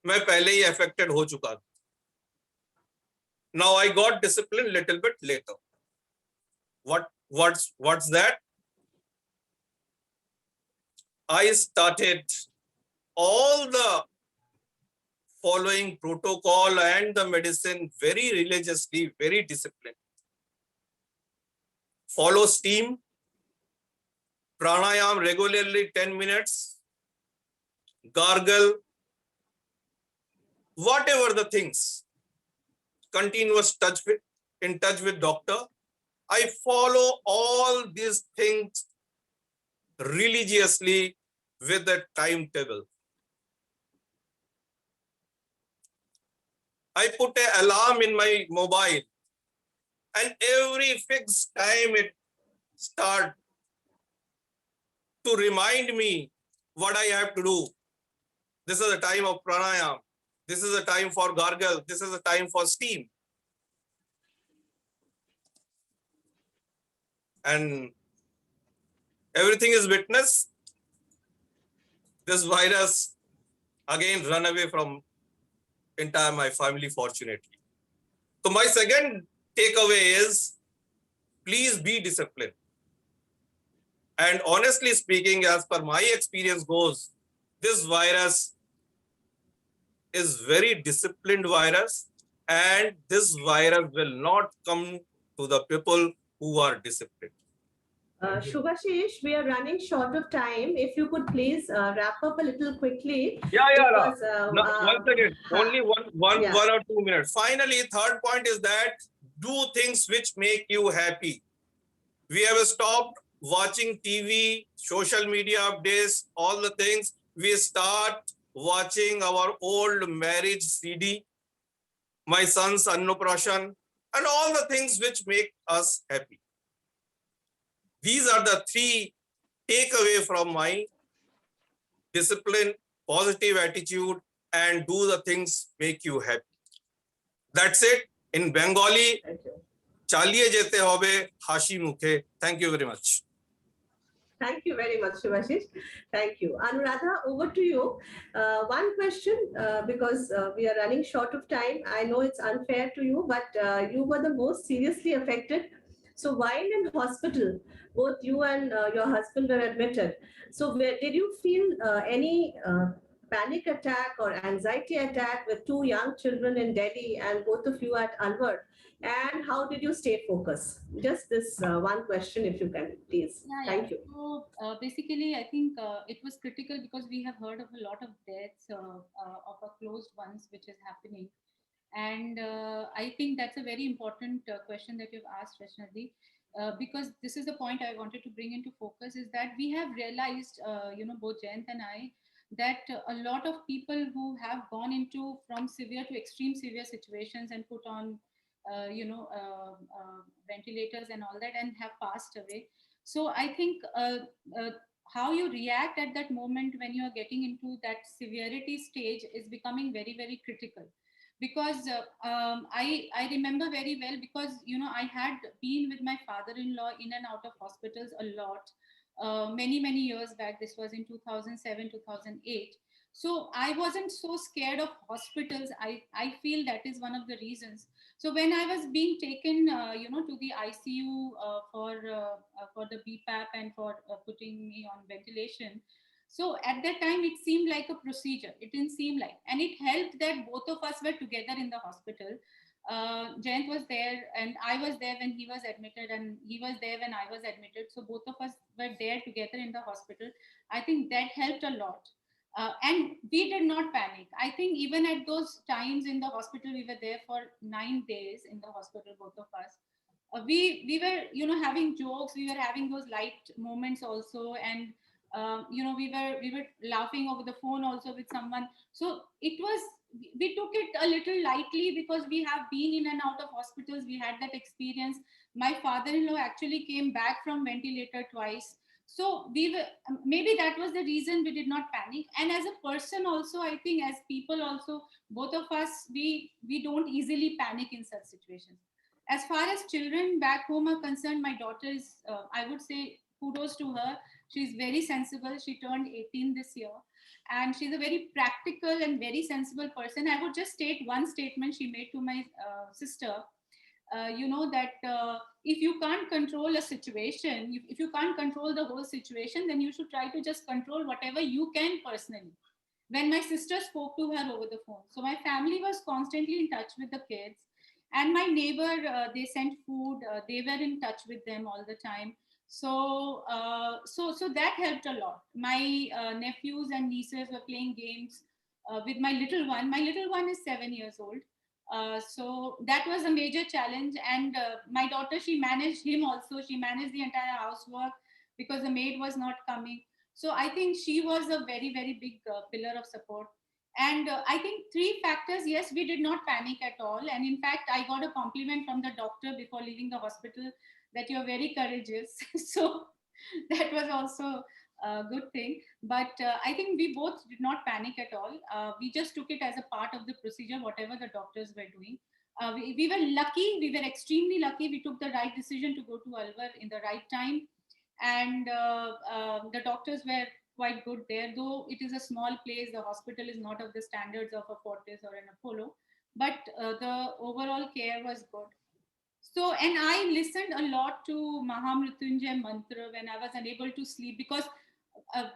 मैं पहले ही affected हो चुका था. Now I got disciplined little bit later. What's that? I started all the following protocol and the medicine very religiously, very disciplined. Follow steam, pranayam regularly 10 minutes, gargle, whatever the things, continuous in touch with doctor. I follow all these things religiously with a timetable. I put an alarm in my mobile and every fixed time it starts to remind me what I have to do. This is the time of pranayam. This is the time for gargle. This is the time for steam. And everything is witness. This virus again run away from entire my family, fortunately. So my second takeaway is, please be disciplined. And honestly speaking, as per my experience goes, this virus is very disciplined virus, and this virus will not come to the people who are disciplined. Shubhashish, we are running short of time. If you could please wrap up a little quickly. Yeah. Because, Once again, only one or 2 minutes. Finally, third point is that do things which make you happy. We have stopped watching TV, social media updates, all the things. We start watching our old marriage CD, my son's Annuprashan, and all the things which make us happy. These are the 3 takeaway from my discipline, positive attitude, and do the things make you happy. That's it. In Bengali, chaliye jete hobe hashi mukhe. Thank you very much. Thank you very much, Shubhashish. Thank you. Anuradha, over to you. One question, because we are running short of time. I know it's unfair to you, but you were the most seriously affected. So while in hospital, both you and your husband were admitted. So did you feel any panic attack or anxiety attack with 2 young children in Delhi and both of you at Alwar? And how did you stay focused? Just this one question, if you can, please. Thank you. So basically, I think it was critical because we have heard of a lot of deaths of our closed ones, which is happening. And I think that's a very important question that you've asked, Vaishnavi, because this is the point I wanted to bring into focus, is that we have realized, both Jayant and I, that a lot of people who have gone into from severe to extreme severe situations and put on ventilators and all that and have passed away. So I think how you react at that moment when you are getting into that severity stage is becoming very, very critical. Because I remember very well, because I had been with my father-in-law in and out of hospitals a lot many years back. This was in 2007, 2008. So I wasn't so scared of hospitals. I feel that is one of the reasons. So when I was being taken, to the ICU for the BPAP and for putting me on ventilation, so at that time it seemed like a procedure. It didn't seem like, and it helped that both of us were together in the hospital. Jayant was there, and I was there when he was admitted, and he was there when I was admitted. So both of us were there together in the hospital. I think that helped a lot. And we did not panic. I think even at those times in the hospital, we were there for 9 days in the hospital, both of us. We were having jokes. We were having those light moments also, and we were laughing over the phone also with someone. So we took it a little lightly because we have been in and out of hospitals. We had that experience. My father-in-law actually came back from ventilator twice. So we were, maybe that was the reason we did not panic. And as a person also, I think as people also, both of us, we don't easily panic in such situations. As far as children back home are concerned, my daughter is, I would say, kudos to her. She's very sensible. She turned 18 this year. And she's a very practical and very sensible person. I would just state one statement she made to my sister. That if you can't control a situation, if you can't control the whole situation, then you should try to just control whatever you can personally. When my sister spoke to her over the phone, so my family was constantly in touch with the kids, and my neighbor, they sent food, they were in touch with them all the time. So that helped a lot. My nephews and nieces were playing games with my little one. My little one is 7 years old. So that was a major challenge. And my daughter, she managed him also. She managed the entire housework because the maid was not coming. So I think she was a very, very big pillar of support. And I think 3 factors, yes, we did not panic at all. And in fact, I got a compliment from the doctor before leaving the hospital that you're very courageous. So that was also a good thing. But I think we both did not panic at all. We just took it as a part of the procedure, whatever the doctors were doing. We were lucky, we were extremely lucky. We took the right decision to go to Alwar in the right time. And the doctors were quite good there, though it is a small place. The hospital is not of the standards of a Fortis or an Apollo, but the overall care was good. So, and I listened a lot to Mahamrityunjay mantra when I was unable to sleep, because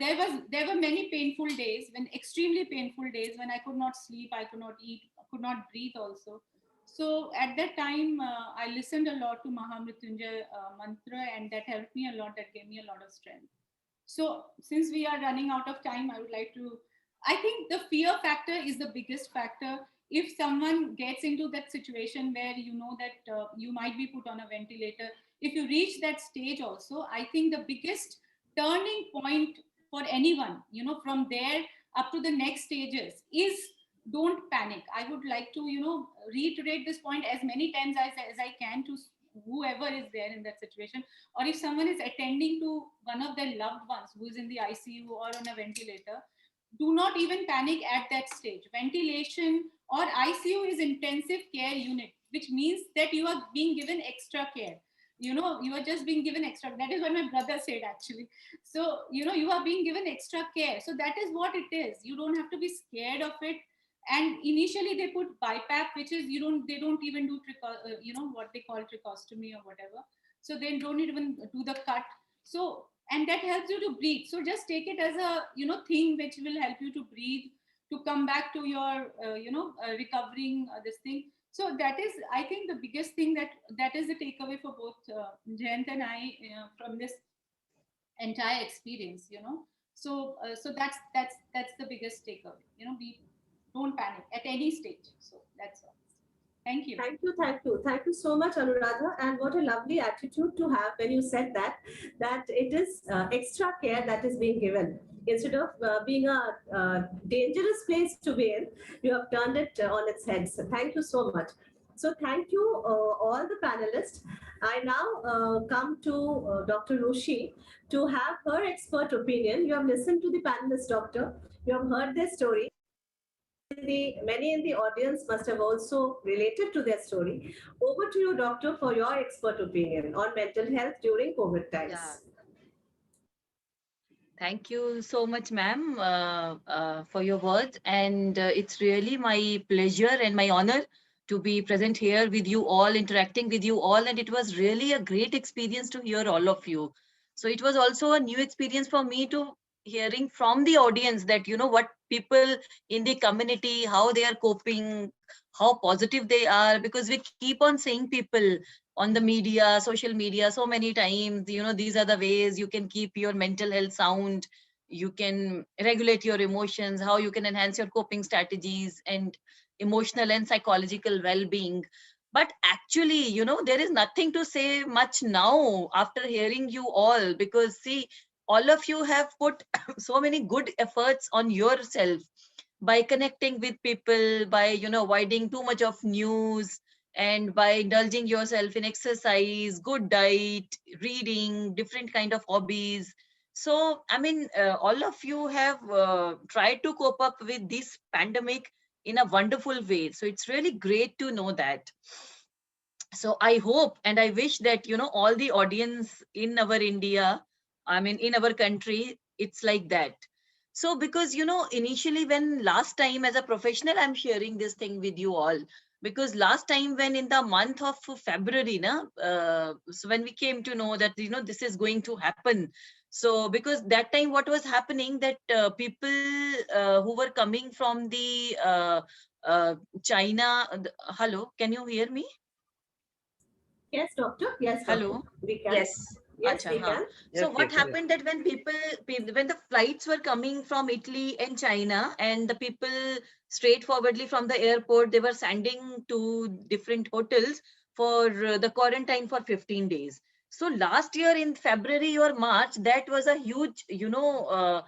there were many painful days, extremely painful days when I could not sleep, I could not eat, could not breathe also. So at that time, I listened a lot to Mahamrityunjay mantra, and that helped me a lot. That gave me a lot of strength. So since we are running out of time, I would like to, I think the fear factor is the biggest factor. If someone gets into that situation where you know that you might be put on a ventilator, if you reach that stage also, I think the biggest turning point for anyone, from there up to the next stages, is don't panic. I would like to, reiterate this point as many times as I can to whoever is there in that situation, or if someone is attending to one of their loved ones who is in the ICU or on a ventilator, do not even panic at that stage. Ventilation or ICU is intensive care unit, which means that you are being given extra care. You are just being given extra. That is what my brother said actually. So, you are being given extra care. So that is what it is. You don't have to be scared of it. And initially they put BiPAP, which is they don't even do what they call tracheostomy or whatever. So they don't even do the cut. So, and that helps you to breathe. So just take it as a thing which will help you to breathe, to come back to your recovering this thing. So that is, I think, the biggest thing that is the takeaway for both Jayant and I from this entire experience. So that's the biggest takeaway. We don't panic at any stage. So that's all. Thank you. Thank you. Thank you so much, Anuradha. And what a lovely attitude to have when you said that it is extra care that is being given. Instead of being a dangerous place to be in, you have turned it on its head. So thank you so much. So thank you all the panelists. I now come to Dr. Rushi to have her expert opinion. You have listened to the panelist doctor. You have heard their story. Many in the audience must have also related to their story. Over to you, doctor, for your expert opinion on mental health during COVID times. Yeah. Thank you so much, ma'am, for your words. And it's really my pleasure and my honor to be present here with you all, interacting with you all. And it was really a great experience to hear all of you. So it was also a new experience for me to hearing from the audience that, you know, what people in the community, how they are coping, how positive they are, because we keep on saying people on the media, social media so many times, you know, these are the ways you can keep your mental health sound, you can regulate your emotions, how you can enhance your coping strategies and emotional and psychological well-being. But actually, you know, there is nothing to say much now after hearing you all, because see, all of you have put so many good efforts on yourself by connecting with people, by, you know, avoiding too much of news, and by indulging yourself in exercise, good diet, reading, different kind of hobbies. So I mean, all of you have tried to cope up with this pandemic in a wonderful way. So it's really great to know that. So I hope and I wish that, you know, all the audience in our India, I mean, in our country, it's like that. So because, you know, initially when last time as a professional, I'm sharing this thing with you all, because last time when in the month of February, so when we came to know that, you know, this is going to happen. So because that time what was happening that people who were coming from the China, hello, can you hear me? Yes, doctor. Yes, doctor. Hello. We can. Yes. Yes, Acha, we हाँ. can. So what happened that when when the flights were coming from Italy and China, and the people straightforwardly from the airport, they were sending to different hotels for the quarantine for 15 days. So last year in February or March, that was a huge, you know,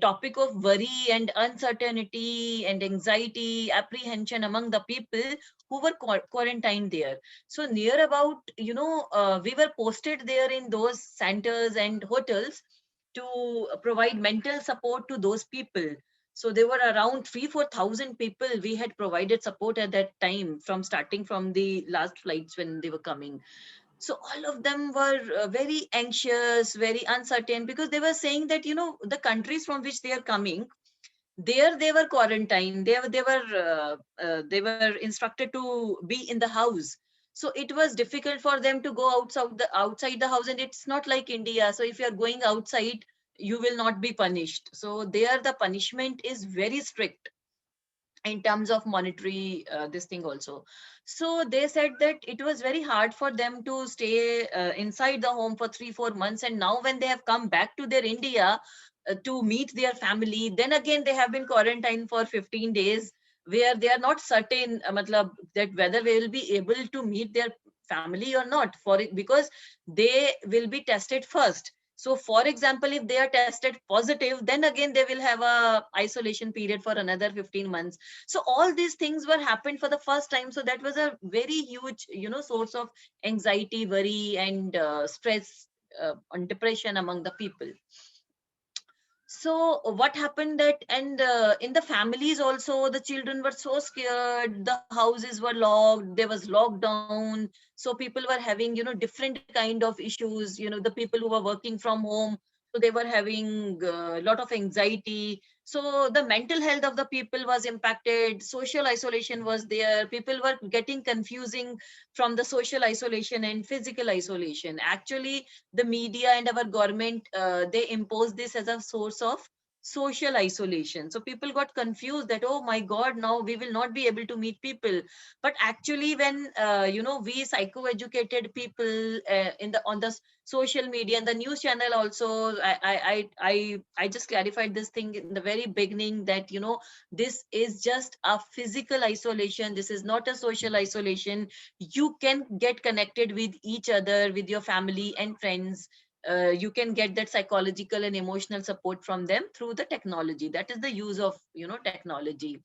topic of worry and uncertainty and anxiety, apprehension among the people who were quarantined there. So near about, you know, we were posted there in those centers and hotels to provide mental support to those people. So there were around 3,000-4,000 people we had provided support at that time, from starting from the last flights when they were coming. So all of them were very anxious, very uncertain, because they were saying that, you know, the countries from which they are coming, there they were quarantined, they were instructed to be in the house. So it was difficult for them to go outside the house, and it's not like India. So if you are going outside, you will not be punished. So there the punishment is very strict in terms of monetary this thing also. So they said that it was very hard for them to stay inside the home for 3-4 months, and now when they have come back to their India to meet their family, then again they have been quarantined for 15 days, where they are not certain matlab, that whether they will be able to meet their family or not, for it, because they will be tested first. So for example, if they are tested positive, then again they will have a isolation period for another 15 months. So all these things were happened for the first time. So that was a very huge, you know, source of anxiety, worry, and stress and depression among the people. So what happened that, and in the families also, the children were so scared, the houses were locked, there was lockdown. So people were having, you know, different kind of issues, you know, the people who were working from home, so they were having a lot of anxiety. So the mental health of the people was impacted, social isolation was there, people were getting confusing from the social isolation and physical isolation. Actually the media and our government, they impose this as a source of social isolation. So people got confused that, oh my god, now we will not be able to meet people. But actually when you know, we psychoeducated people in the on the social media and the news channel also, I just clarified this thing in the very beginning that, you know, this is just a physical isolation, this is not a social isolation. You can get connected with each other, with your family and friends. You can get that psychological and emotional support from them through the technology. That is the use of, you know, technology.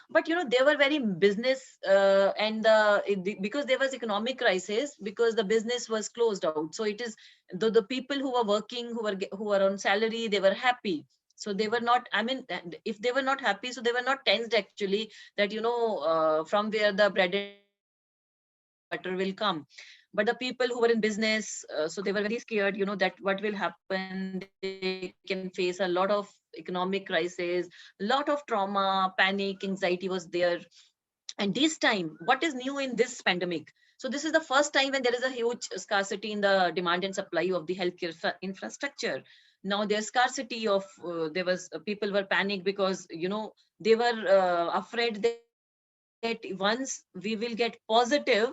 But you know, they were very business because there was economic crisis, because the business was closed out. So it is the people who were working, who were on salary, they were happy. So they were not, I mean, if they were not happy, so they were not tensed actually, that, you know, from where the bread and butter will come. But the people who were in business, so they were very scared, you know, that what will happen. They can face a lot of economic crisis, lot of trauma, panic, anxiety was there. And this time, what is new in this pandemic? So this is the first time when there is a huge scarcity in the demand and supply of the healthcare infrastructure. Now there's scarcity of, people were panicked because, they were afraid that once we will get positive,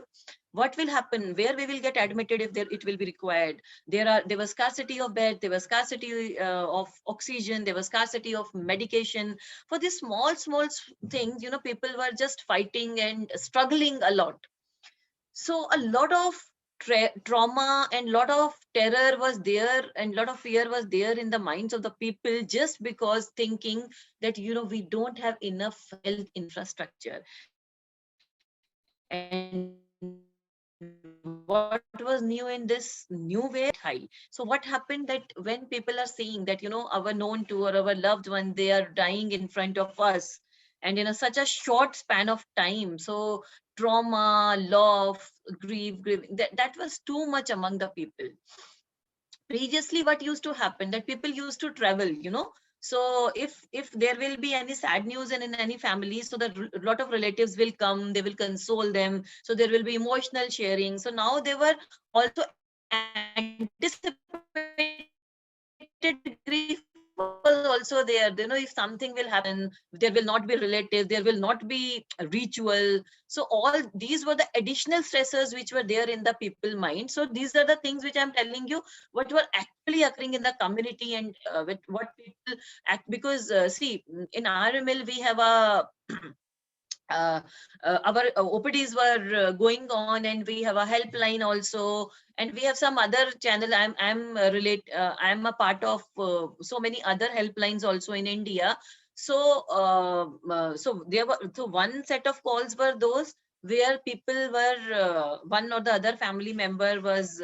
what will happen, where we will get admitted if it will be required. There was scarcity of bed, there was scarcity of oxygen, there was scarcity of medication. For these small things, people were just fighting and struggling a lot. So a lot of trauma and lot of terror was there, and lot of fear was there in the minds of the people, just because thinking that, we don't have enough health infrastructure. And what was new in this new way, high. So what happened, that when people are seeing that, our known to or our loved one, they are dying in front of us, and in such a short span of time, so trauma, loss, grieving, that was too much among the people. Previously, what used to happen, that people used to travel, so if there will be any sad news in any family, so that a lot of relatives will come, they will console them, so there will be emotional sharing. So now they were also anticipated grief was also there. If something will happen, there will not be relatives, there will not be a ritual. So all these were the additional stressors which were there in the people mind. So these are the things which I'm telling you, what were actually occurring in the community, and what people act. Because see, in RML we have a our OPDs were going on, and we have a helpline also, and we have some other channel. I'm a part of so many other helplines also in India. So so one set of calls were those where people were one or the other family member was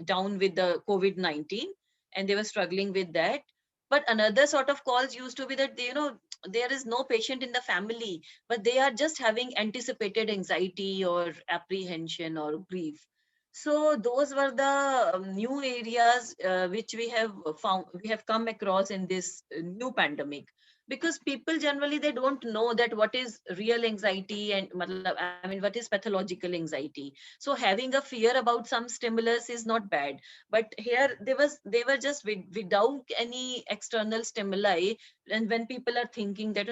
down with the COVID-19, and they were struggling with that. But another sort of calls used to be that there is no patient in the family, but they are just having anticipated anxiety or apprehension or grief. So those were the new areas which we have come across in this new pandemic. Because people generally, they don't know that what is real anxiety, and I mean, what is pathological anxiety. So having a fear about some stimulus is not bad, but here they were just without any external stimuli. And when people are thinking that,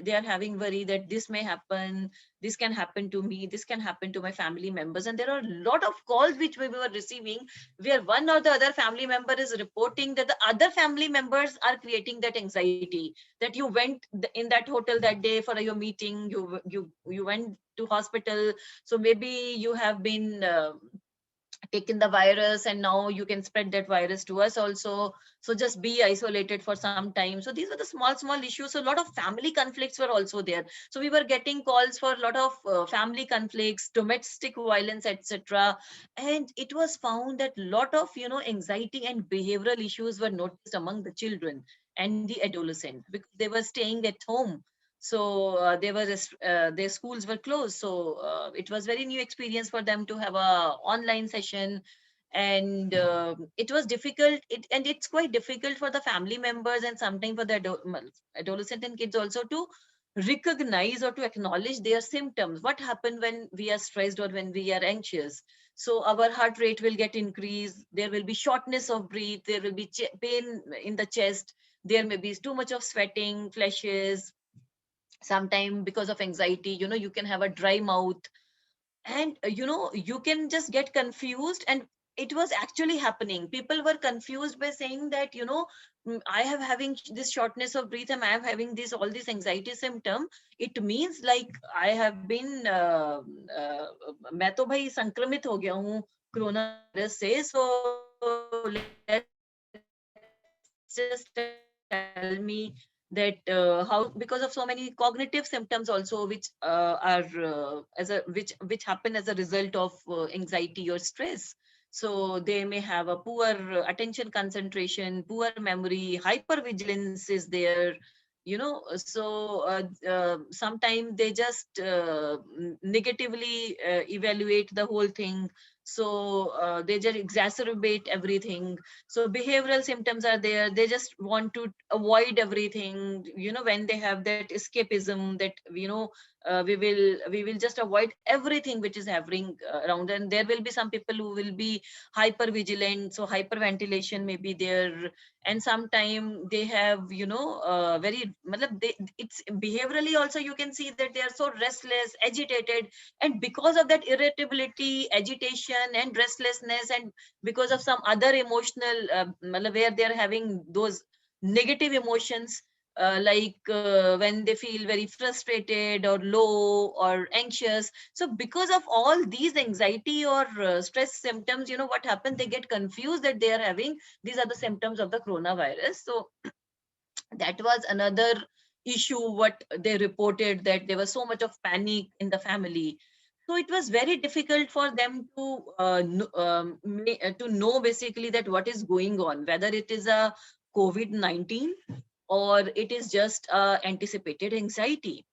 they are having worry that this may happen, this can happen to me, this can happen to my family members. And there are a lot of calls which we were receiving, where one or the other family member is reporting that the other family members are creating that anxiety, that you went in that hotel that day for your meeting, you went to hospital, so maybe you have been taken the virus, and now you can spread that virus to us also, so just be isolated for some time. So these are the small issues. So a lot of family conflicts were also there. So we were getting calls for a lot of family conflicts, domestic violence, etc. And it was found that a lot of anxiety and behavioral issues were noticed among the children and the adolescent, because they were staying at home. So their schools were closed. So it was very new experience for them to have a online session, and it was difficult. And it's quite difficult for the family members, and sometimes for the adolescent and kids also, to recognize or to acknowledge their symptoms. What happened when we are stressed or when we are anxious? So our heart rate will get increased. There will be shortness of breath. There will be pain in the chest. There may be too much of sweating, flashes. Sometimes because of anxiety, you can have a dry mouth, and you can just get confused. And it was actually happening. People were confused by saying that, I have having this shortness of breath, and I am having all these anxiety symptom. It means like I have been मैं तो भाई संक्रमित हो गया हूँ corona virus से. So let's just tell me that how, because of so many cognitive symptoms also, which which happen as a result of anxiety or stress. So they may have a poor attention concentration, poor memory, hypervigilance is there. So sometimes they just negatively evaluate the whole thing. So they just exacerbate everything. So behavioral symptoms are there. They just want to avoid everything, you know, when they have that escapism, that, you know, we will just avoid everything which is happening around. And there will be some people who will be hyper vigilant, so hyperventilation may be there. And sometimes they have, you know, it's behaviorally also you can see that they are so restless, agitated, and because of that irritability, agitation and restlessness, and because of some other emotional where they are having those negative emotions, when they feel very frustrated or low or anxious. So because of all these anxiety or stress symptoms, you know what happens, they get confused that they are having, these are the symptoms of the coronavirus. So that was another issue what they reported, that there was so much of panic in the family. So it was very difficult for them to know basically that what is going on, whether it is a COVID-19 or it is just anticipated anxiety.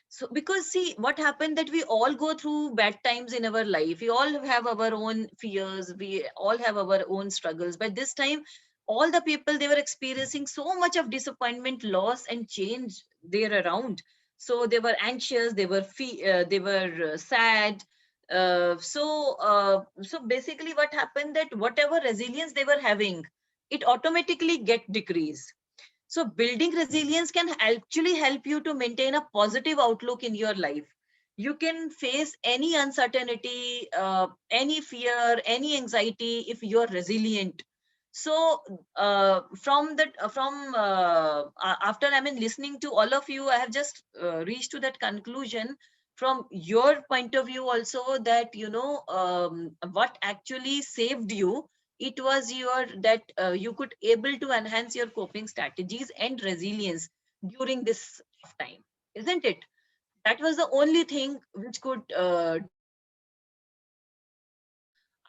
So because see what happened, that we all go through bad times in our life, we all have our own fears, we all have our own struggles, but this time all the people, they were experiencing so much of disappointment, loss and change there around. So they were anxious, they were sad. So basically what happened, that whatever resilience they were having, it automatically get decreased. So building resilience can actually help you to maintain a positive outlook in your life. You can face any uncertainty, any fear, any anxiety if you're resilient. So after listening to all of you, I have just reached to that conclusion from your point of view also, that you know what actually saved you, it was you could able to enhance your coping strategies and resilience during this tough time, isn't it? That was the only thing which could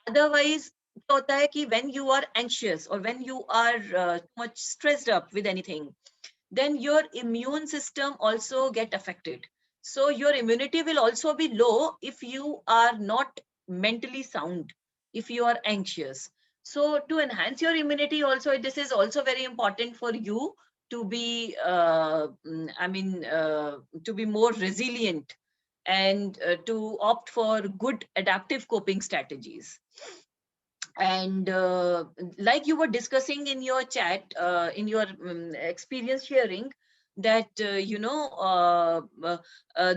otherwise क्या होता है कि when you are anxious or when you are much stressed up with anything, then your immune system also get affected. So your immunity will also be low if you are not mentally sound, if you are anxious. So to enhance your immunity also, this is also very important for you to be, to be more resilient and to opt for good adaptive coping strategies. And like you were discussing in your chat, in your experience sharing, that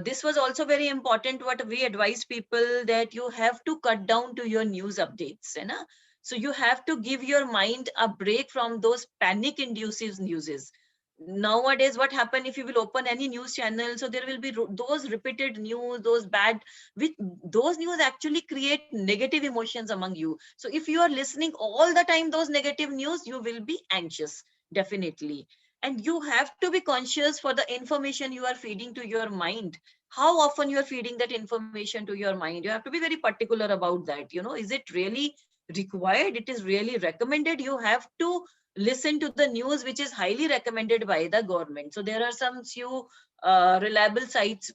this was also very important what we advise people, that you have to cut down to your news updates, you know? So you have to give your mind a break from those panic induces newses. Nowadays what happen, if you will open any news channel, so there will be those repeated news, those bad, which those news actually create negative emotions among you. So if you are listening all the time those negative news, you will be anxious, definitely. And you have to be conscious for the information you are feeding to your mind, how often you are feeding that information to your mind. You have to be very particular about that. You know, is it really required? It is really recommended. You have to listen to the news which is highly recommended by the government. So there are some few reliable sites,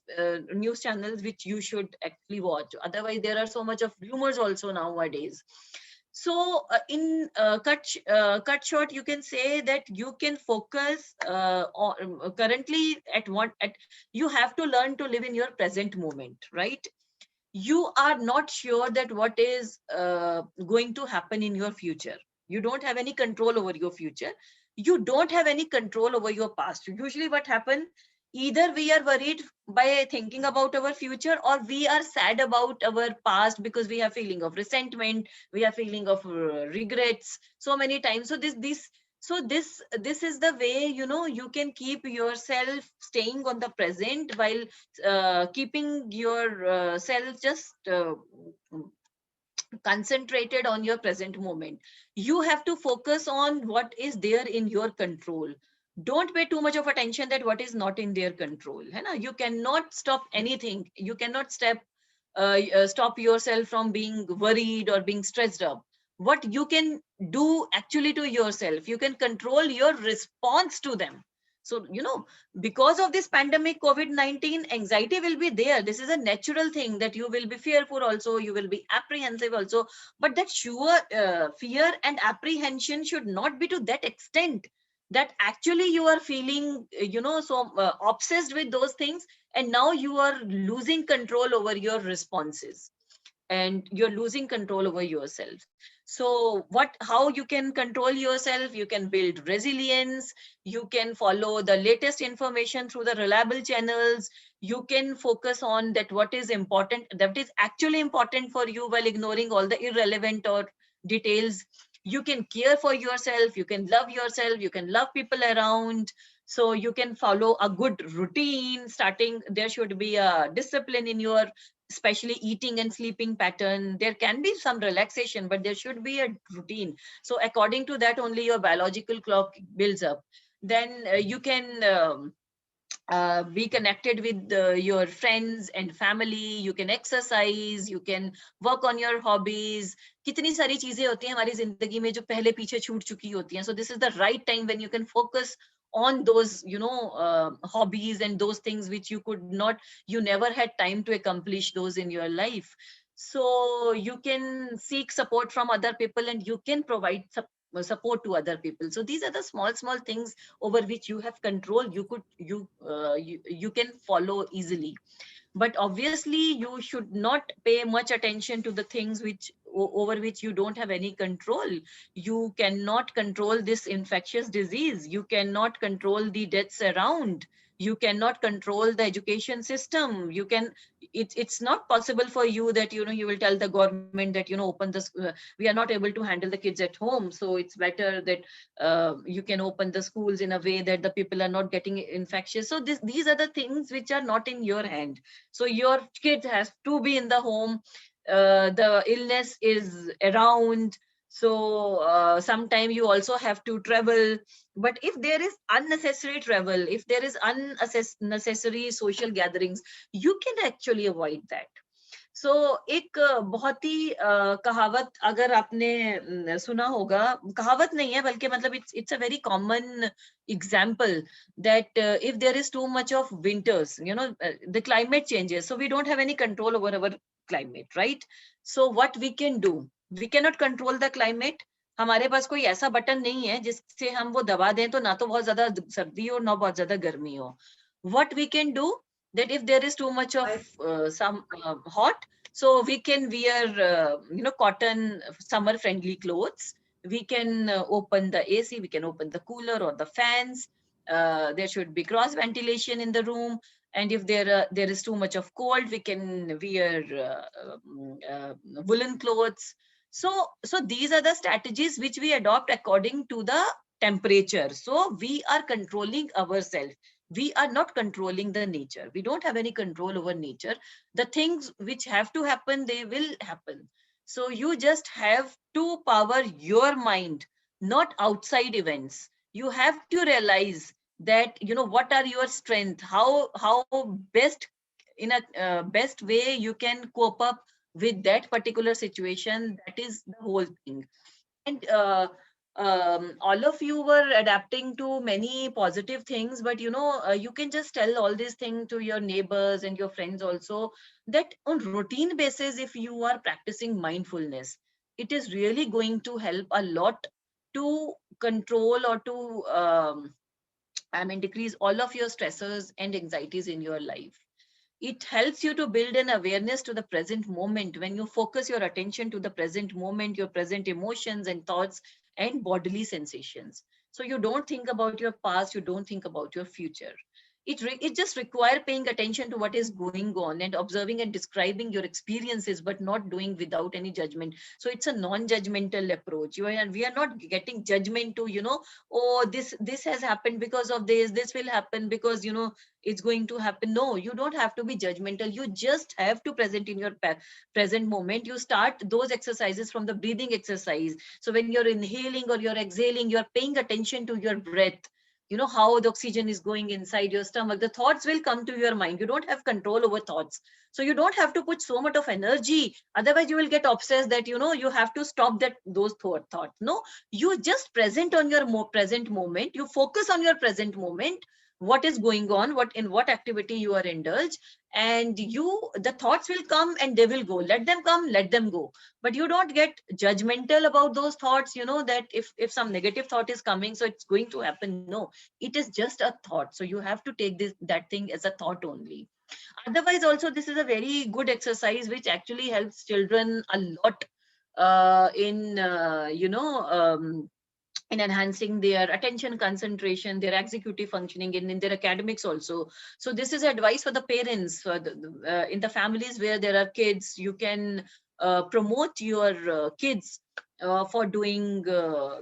news channels which you should actually watch. Otherwise there are so much of rumors also nowadays. So in cut short, you can say that you can focus on currently at what you have to learn to live in your present moment, right? You are not sure that what is going to happen in your future. You don't have any control over your future. You don't have any control over your past. Usually what happens, either we are worried by thinking about our future, or we are sad about our past because we have feeling of resentment, we are feeling of regrets so many times. So this is the way, you know, you can keep yourself staying on the present while keeping your self just concentrated on your present moment. You have to focus on what is there in your control. Don't pay too much of attention that what is not in their control. You cannot stop anything. You cannot stop yourself from being worried or being stressed up. What you can do actually to yourself, you can control your response to them. So, because of this pandemic, COVID-19, anxiety will be there. This is a natural thing that you will be fearful also, you will be apprehensive also, but that fear and apprehension should not be to that extent that actually you are feeling, so obsessed with those things, and now you are losing control over your responses and you're losing control over yourself. So how you can control yourself? You can build resilience, you can follow the latest information through the reliable channels, you can focus on that what is important, that is actually important for you, while ignoring all the irrelevant or details. You can care for yourself, you can love yourself, you can love people around. So you can follow a good routine. Starting, there should be a discipline in your, especially eating and sleeping pattern. There can be some relaxation, but there should be a routine. So according to that, only your biological clock builds up. Then you can be connected with your friends and family. You can exercise, you can work on your hobbies. कितनी सारी चीजें होती हैं हमारी जिंदगी में जो पहले पीछे छूट चुकी होती हैं. So this is the right time when you can focus on those, hobbies and those things which you never had time to accomplish those in your life. So you can seek support from other people, and you can provide support to other people. So these are the small things over which you have control. You can follow easily. But obviously you should not pay much attention to the things over which you don't have any control. You cannot control this infectious disease, you cannot control the deaths around, you cannot control the education system. It's not possible for you that you will tell the government that open this, we are not able to handle the kids at home, so it's better that you can open the schools in a way that the people are not getting infectious. So these are the things which are not in your hand. So your kid has to be in the home, the illness is around. So sometimes you also have to travel. But if there is unnecessary travel, if there is unnecessary social gatherings, you can actually avoid that. So एक बहुत ही कहावत अगर आपने सुना होगा, कहावत नहीं है बल्कि मतलब it's a very common example that if there is too much of winters, the climate changes, so we don't have any control over our climate, right? So what we can do, we cannot control the climate. हमारे पास कोई ऐसा button नहीं है जिससे हम वो दबा दें तो ना तो बहुत ज्यादा सर्दी हो ना बहुत ज्यादा गर्मी हो. What we can do, that if there is too much of some hot, so we can wear cotton summer friendly clothes. We can open the AC, we can open the cooler or the fans. There should be cross ventilation in the room. And if there is too much of cold, we can wear woolen clothes. So these are the strategies which we adopt according to the temperature. So we are controlling ourselves. We are not controlling the nature. We don't have any control over nature. The things which have to happen, they will happen. So you just have to power your mind, not outside events. You have to realize that, what are your strengths, how best, in a best way you can cope up with that particular situation. That is the whole thing. And all of you were adapting to many positive things, but you can just tell all these things to your neighbors and your friends also, that on routine basis, if you are practicing mindfulness, it is really going to help a lot to control or to decrease all of your stressors and anxieties in your life. It helps you to build an awareness to the present moment. When you focus your attention to the present moment, your present emotions and thoughts and bodily sensations. So you don't think about your past, you don't think about your future. It just requires paying attention to what is going on and observing and describing your experiences, but not doing without any judgment. So it's a non-judgmental approach. We are not getting judgment to, oh, this has happened because of this will happen because, it's going to happen. No, you don't have to be judgmental. You just have to present in your present moment. You start those exercises from the breathing exercise. So when you're inhaling or you're exhaling, you're paying attention to your breath. you know, how the oxygen is going inside your stomach. The thoughts will come to your mind. You don't have control over thoughts. So you don't have to put so much of energy. Otherwise you will get obsessed that, you know, you have to stop those thoughts. No, you just present on your present moment. You focus on your present moment, what is going on, in what activity you are indulged, and the thoughts will come and they will go. Let them come, let them go. But you don't get judgmental about those thoughts, you know, that if some negative thought is coming, so it's going to happen. No, it is just a thought. So you have to take that thing as a thought only. Otherwise also, this is a very good exercise which actually helps children a lot in enhancing their attention concentration, their executive functioning, and in their academics also. So this is advice for the parents, for in the families where there are kids. You can promote your kids for doing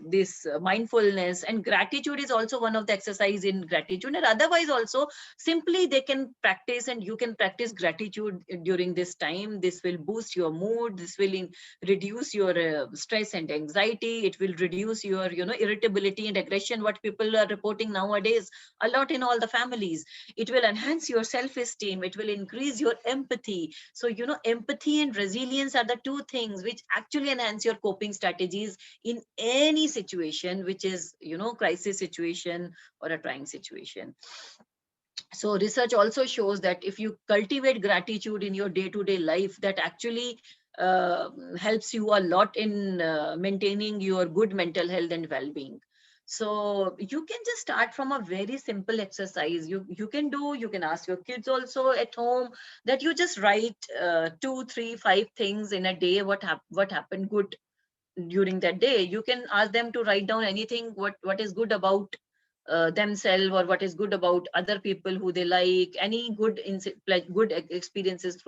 this mindfulness, and gratitude is also one of the exercise in gratitude. And otherwise also, simply they can practice, and you can practice gratitude during this time. This will boost your mood. This will reduce your stress and anxiety. It will reduce your, you know, irritability and aggression, what people are reporting nowadays a lot in all the families. It will enhance your self-esteem. It will increase your empathy. So, you know, empathy and resilience are the two things which actually enhance your coping strategies in any situation, which is, you know, crisis situation or a trying situation. So research also shows that if you cultivate gratitude in your day-to-day life, that actually helps you a lot in maintaining your good mental health and well-being. So you can just start from a very simple exercise. You can ask your kids also at home that you just write 2, 3, 5 things in a day, what happened good during that day. You can ask them to write down anything, what is good about themselves, or what is good about other people who they like, any good experiences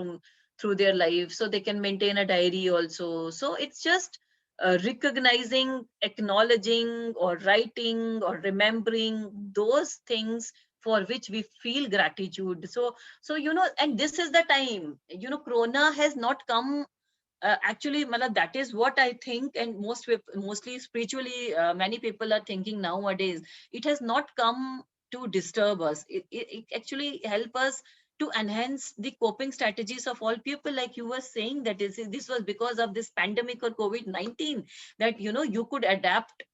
through their life, so they can maintain a diary also. So it's just recognizing, acknowledging, or writing, or remembering those things for which we feel gratitude. So you know, and this is the time, you know, corona has not come actually, that is what I think, and mostly spiritually, many people are thinking nowadays. It has not come to disturb us. It actually help us to enhance the coping strategies of all people. Like you were saying, that this was because of this pandemic or COVID-19, that, you know, you could adopt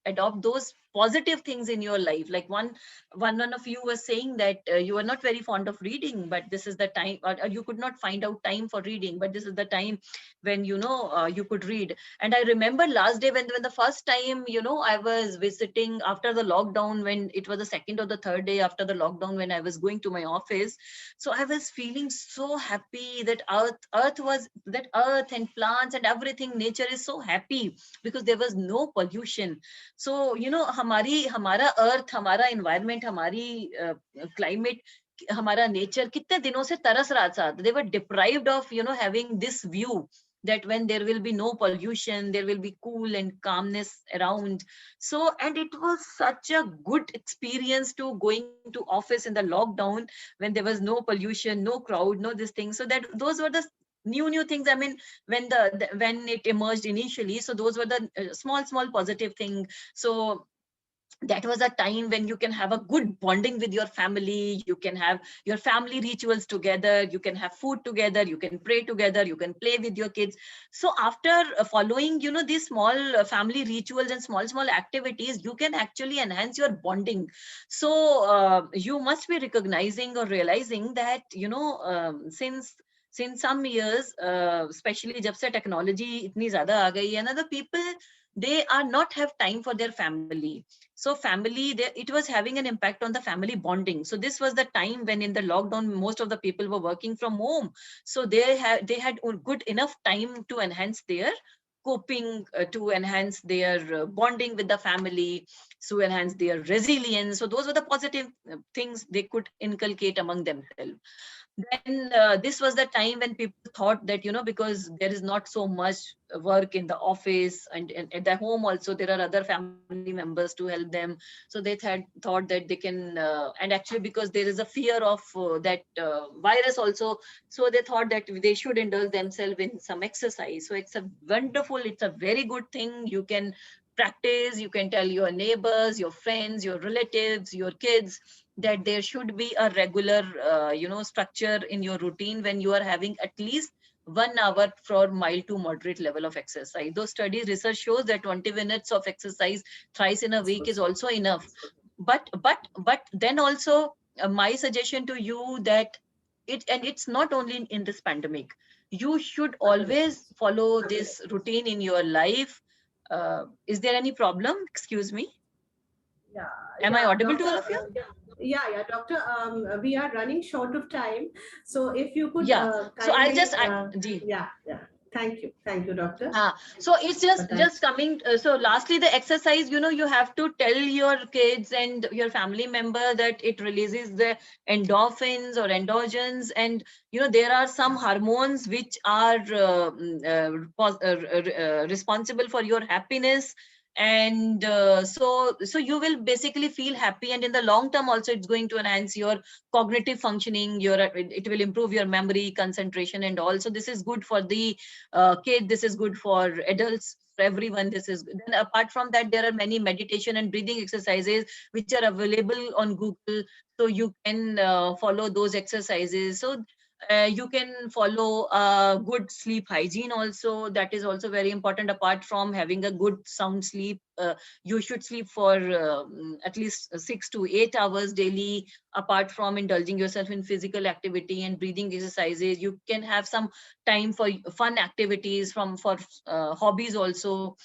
those positive things in your life. Like one of you was saying that you are not very fond of reading, but this is the time, or you could not find out time for reading, but this is the time when, you know, you could read. And I remember last day when the first time, you know, I was visiting after the lockdown, when it was the second or the third day after the lockdown, when I was going to my office. So I was feeling so happy that earth and plants and everything, nature is so happy because there was no pollution. So, you know, हमारा earth, हमारा environment, हमारी climate, हमारा nature कितने दिनों से तरस रहा था. They were deprived of, you know, having this view that when there will be no pollution, there will be cool and calmness around. So, and it was such a good experience to going to office in the lockdown when there was no pollution, no crowd, no this thing. So that those were the new things. I mean, when when it emerged initially, so those were the small positive things. So that was a time when you can have a good bonding with your family. You can have your family rituals together. You can have food together. You can pray together. You can play with your kids. So after following, you know, these small family rituals and small activities, you can actually enhance your bonding. So you must be recognizing or realizing that, you know, since some years, especially जब से technology इतनी ज़्यादा आ गई है ना, the people, they are not have time for their family. So family, it was having an impact on the family bonding. So this was the time when in the lockdown, most of the people were working from home. So they had good enough time to enhance their coping, to enhance their bonding with the family, to enhance their resilience. So those were the positive things they could inculcate among themselves. Then this was the time when people thought that, you know, because there is not so much work in the office, and at the home also there are other family members to help them. So they thought that they can, and actually because there is a fear of that virus also, so they thought that they should indulge themselves in some exercise. So it's a very good thing. You can practice. You can tell your neighbors, your friends, your relatives, your kids that there should be a regular, structure in your routine when you are having at least 1 hour for mild to moderate level of exercise. Those studies, research shows that 20 minutes of exercise thrice in a week is also enough. But then also my suggestion to you that it's not only in this pandemic, you should always follow this routine in your life. Is there any problem? Excuse me. Yeah. Am I audible to Doctor, all of you? yeah, Doctor. We are running short of time, so if you could, Yeah. So I'll kindly, just yeah. Thank you, Doctor. So it's just coming. So lastly, the exercise, you have to tell your kids and your family member that it releases the endorphins or endogens, and there are some hormones which are responsible for your happiness. And so you will basically feel happy, and in the long term also it's going to enhance your cognitive functioning. It will improve your memory, concentration, and also this is good for the kid, this is good for adults, for everyone. This is good. Then apart from that, there are many meditation and breathing exercises which are available on Google, so you can follow those exercises. So you can follow good sleep hygiene also. That is also very important. Apart from having a good sound sleep, you should sleep for at least 6 to 8 hours daily. Apart from indulging yourself in physical activity and breathing exercises, you can have some time for fun activities, for hobbies also.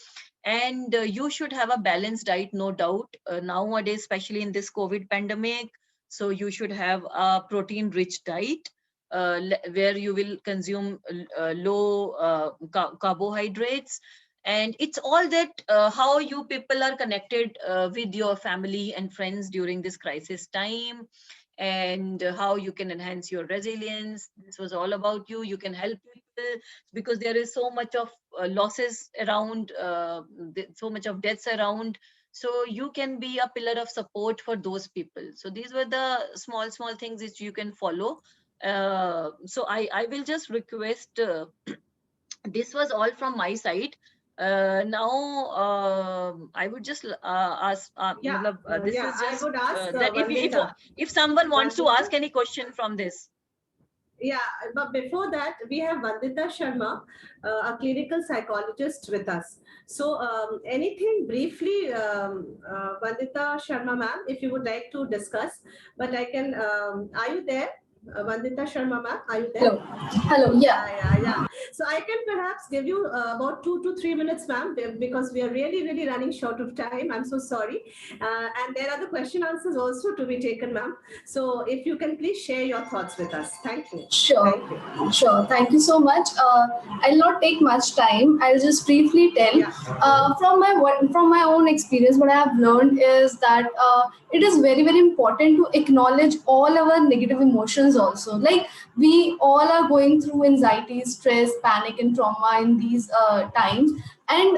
And you should have a balanced diet, no doubt, nowadays, especially in this COVID pandemic. So you should have a protein rich diet, where you will consume low carbohydrates. And it's all that how you people are connected with your family and friends during this crisis time, and how you can enhance your resilience. This was all about you. You can help people, because there is so much of losses around, so much of deaths around. So you can be a pillar of support for those people. So these were the small things which you can follow. So I will just request, this was all from my side. Now I would just ask, this is I just would ask that Vandita. if someone wants to Vandita? ask any question from this. Yeah, but before that, we have Vandita Sharma, a clinical psychologist with us. So, anything briefly, Vandita Sharma ma'am, if you would like to discuss, but I can, are you there? Vandita Sharma ma'am, are you there? Hello, yeah. Yeah. So I can perhaps give you about 2 to 3 minutes, ma'am, because we are really running short of time. I'm so sorry. And there are the question answers also to be taken, ma'am. So if you can please share your thoughts with us. Thank you. Sure. Thank you. Sure. Thank you so much. I'll not take much time. I'll just briefly tell. From my own experience, what I have learned is that it is very important to acknowledge all our negative emotions also. Like, we all are going through anxiety, stress, panic, and trauma in these times. And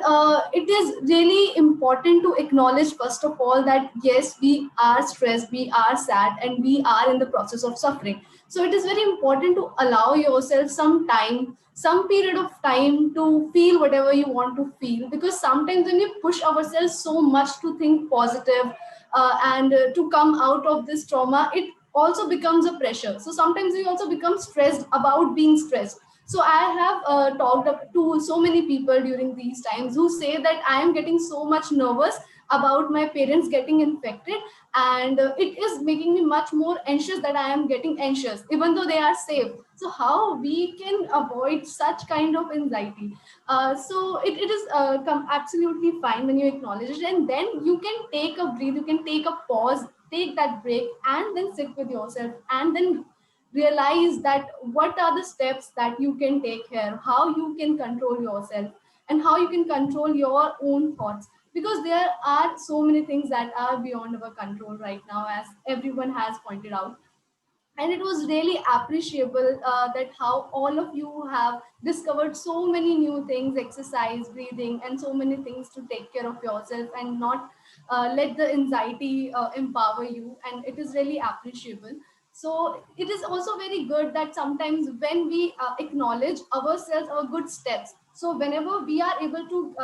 it is really important to acknowledge, first of all, that yes, we are stressed, we are sad, and we are in the process of suffering. So it is very important to allow yourself some time, some period of time to feel whatever you want to feel. Because sometimes when we push ourselves so much to think positive and to come out of this trauma, it also becomes a pressure. So sometimes we also become stressed about being stressed. So I have talked up to so many people during these times who say that I am getting so much nervous about my parents getting infected, and it is making me much more anxious that I am getting anxious even though they are safe. So how we can avoid such kind of anxiety? So it is absolutely fine when you acknowledge it, and then you can take a breathe, you can take a pause, take that break, and then sit with yourself, and then realize that what are the steps that you can take here, how you can control yourself, and how you can control your own thoughts. Because there are so many things that are beyond our control right now, as everyone has pointed out. And it was really appreciable that how all of you have discovered so many new things, exercise, breathing, and so many things to take care of yourself and not let the anxiety empower you. And it is really appreciable. So it is also very good that sometimes when we acknowledge ourselves, our good steps, so whenever we are able to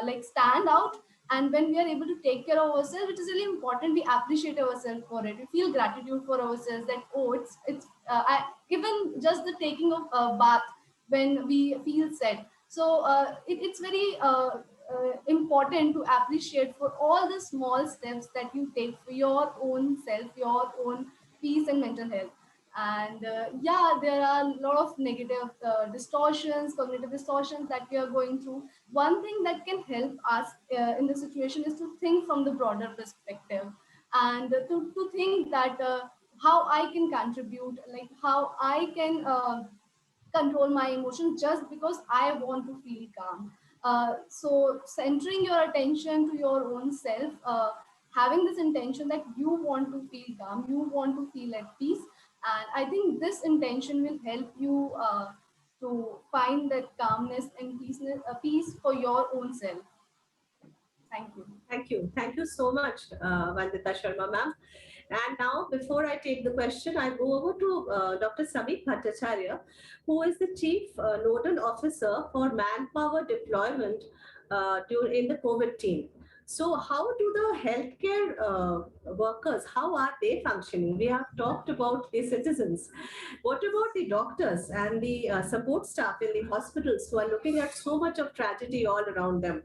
like stand out And when we are able to take care of ourselves, it is really important. We appreciate ourselves for it. We feel gratitude for ourselves that, oh, even just the taking of a bath when we feel sad. So it's very important to appreciate for all the small steps that you take for your own self, your own peace and mental health. And yeah, there are a lot of negative distortions, cognitive distortions that we are going through. One thing that can help us in this situation is to think from the broader perspective, and to think that how I can contribute, like how I can control my emotions just because I want to feel calm. So centering your attention to your own self, having this intention that you want to feel calm, you want to feel at peace, and I think this intention will help you to find that calmness and peace for your own self. Thank you. Thank you. Thank you so much, Vandita Sharma ma'am. And now, before I take the question, I go over to Dr. Samik Bhattacharya, who is the Chief Nodal Officer for Manpower Deployment in the COVID team. So how do the healthcare workers, how are they functioning? We have talked about the citizens. What about the doctors and the support staff in the hospitals who are looking at so much of tragedy all around them?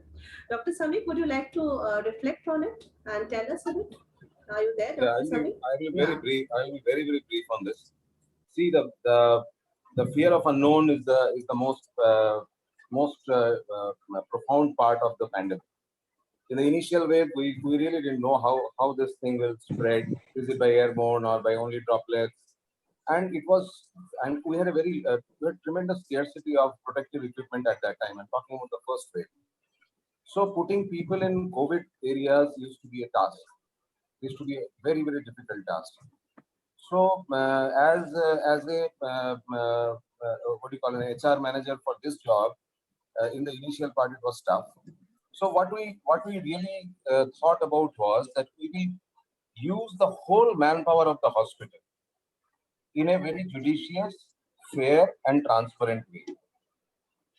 Dr. Samik, would you like to reflect on it and tell us a bit? Are you there, Dr. Samik? I will very brief. I will be very brief on this. See, the fear of unknown is the most profound part of the pandemic. In the initial wave, we really didn't know how this thing will spread. Is it by airborne or by only droplets? And we had we had tremendous scarcity of protective equipment at that time. I'm talking about the first wave. So putting people in COVID areas used to be a task. Used to be a very difficult task. So as a what do you call an HR manager for this job, in the initial part it was tough. So what we really thought about was that we will use the whole manpower of the hospital in a very judicious, fair and transparent way.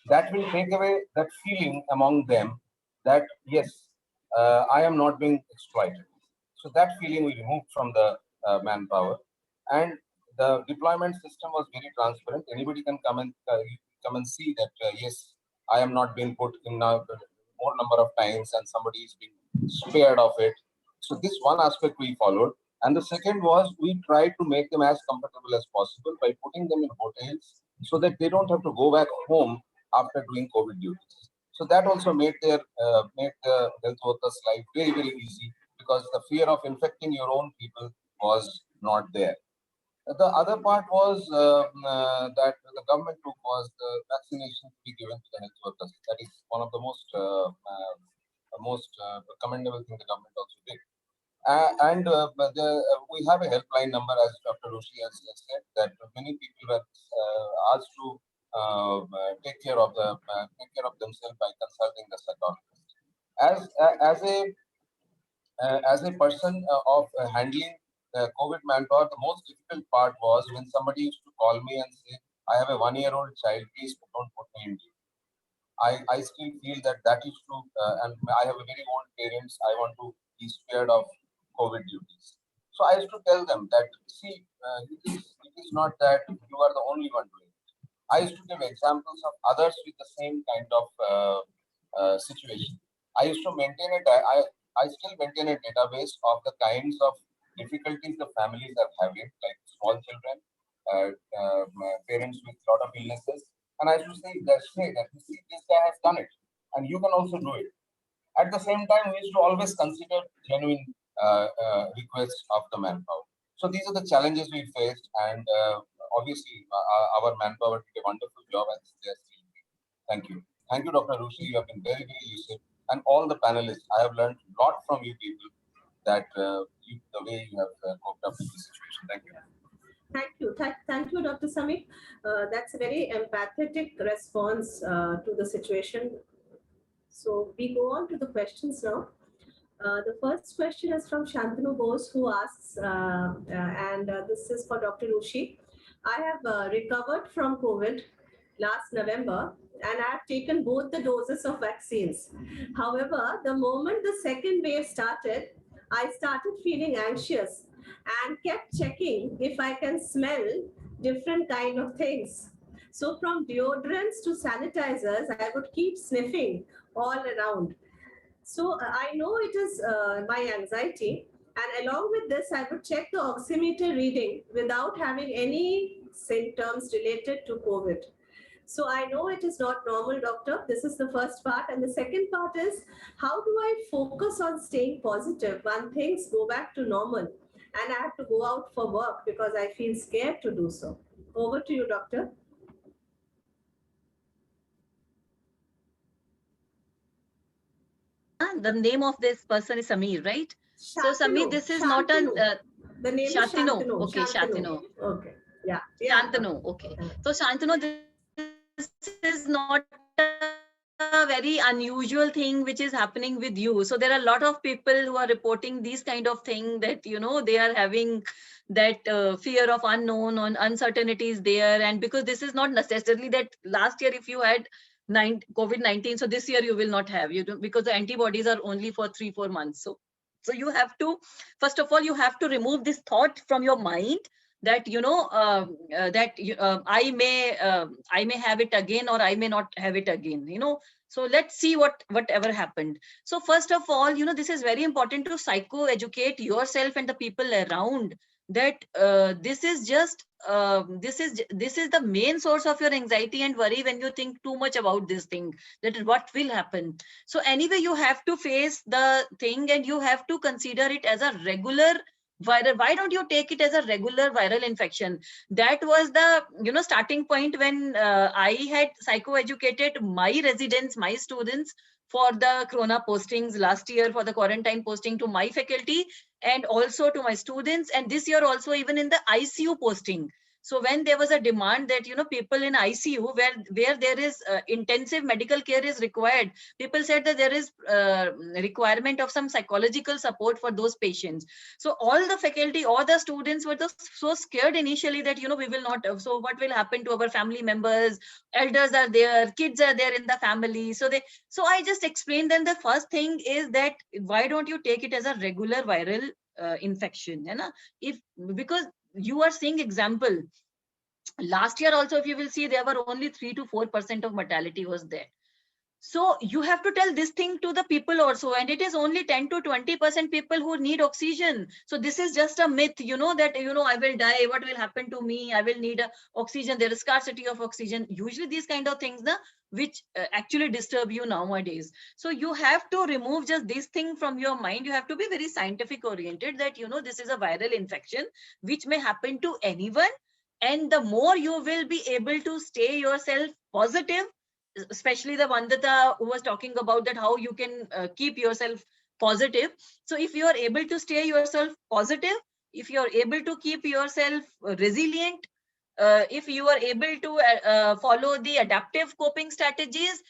That will take away that feeling among them that yes, I am not being exploited. So that feeling we removed from the manpower, and the deployment system was very transparent. Anybody can come and see that yes, I am not being put in more number of times and somebody is being spared of it. So this one aspect we followed. And the second was we tried to make them as comfortable as possible by putting them in hotels so that they don't have to go back home after doing COVID duties. So that also made the health workers' life very easy, because the fear of infecting your own people was not there. The other part was that the government took was the vaccination to be given to the health workers. That is one of the most commendable thing the government also did. We have a helpline number, as Dr. Roshi has said, that many people were asked to take care of themselves by consulting the psychologist. As a person of handling COVID manpower, the most difficult part was when somebody used to call me and say, I have a 1-year-old child, please don't put me in duty. I still feel that is true, and I have a very old parents. I want to be spared of COVID duties. So I used to tell them that, see, it is not that you are the only one doing it. I used to give examples of others with the same kind of situation. I used to maintain it. I still maintain a database of the kinds of difficulties the families are having, like small children, parents with a lot of illnesses. And I used to say that, you see, this guy has done it, and you can also do it. At the same time, we used to always consider genuine requests of the manpower. So these are the challenges we faced, and obviously our manpower did a wonderful job, as they are still doing. Thank you. Thank you, Dr. Rushi. You have been very lucid. And all the panelists, I have learned a lot from you people, that the way you have coped up with the situation. Thank you. Thank you, Dr. Samik. That's a very empathetic response to the situation. So we go on to the questions now. The first question is from Shantanu Bose, who asks, and this is for Dr. Rushi. I have recovered from COVID last November, and I have taken both the doses of vaccines. However, the moment the second wave started, I started feeling anxious and kept checking if I can smell different kind of things. So from deodorants to sanitizers, I would keep sniffing all around. So I know it is my anxiety. And along with this, I would check the oximeter reading without having any symptoms related to COVID. So I know it is not normal, doctor. This is the first part. And the second part is, how do I focus on staying positive when things go back to normal and I have to go out for work because I feel scared to do so? Over to you, doctor. The name of this person is Samir, right? So Samir, this is not a the name is Shantanu. Shantanu. Okay, Shantanu. Okay. Yeah. Shantanu. Okay. So Shantanu, this is not a very unusual thing which is happening with you. So there are a lot of people who are reporting these kind of thing that, you know, they are having that fear of unknown and uncertainties there. And because this is not necessarily that last year if you had COVID-19, so this year you will not have, you do, because the antibodies are only for 3-4 months. So you have to, first of all, you have to remove this thought from your mind that, you know, I may have it again or I may not have it again, you know. So let's see whatever happened. So first of all, you know, this is very important to psycho-educate yourself and the people around that this is just this is the main source of your anxiety and worry when you think too much about this thing, that is what will happen. So anyway, you have to face the thing and you have to consider it as a regular viral. Why don't you take it as a regular viral infection? That was the, you know, starting point when I had psycho-educated my residents, my students, for the corona postings last year, for the quarantine posting to my faculty and also to my students, and this year also even in the ICU posting. So when there was a demand that, you know, people in ICU where there is intensive medical care is required, people said that there is requirement of some psychological support for those patients. So all the faculty, all the students were so scared initially that, you know, we will not, so what will happen to our family members, elders are there, kids are there in the family. So I just explained them the first thing is that why don't you take it as a regular viral infection, you know? Because you are seeing example last year also, if you will see, there were only 3 to 4% of mortality was there. So you have to tell this thing to the people also, and it is only 10 to 20% people who need oxygen. So this is just a myth, you know, that, you know, I will die, what will happen to me, I will need oxygen, there is scarcity of oxygen. Usually these kind of things which actually disturb you nowadays. So you have to remove just this thing from your mind. You have to be very scientific oriented that, you know, this is a viral infection which may happen to anyone. And the more you will be able to stay yourself positive, especially the Vandita who was talking about that, how you can keep yourself positive. So if you are able to stay yourself positive, if you are able to keep yourself resilient, if you are able to follow the adaptive coping strategies,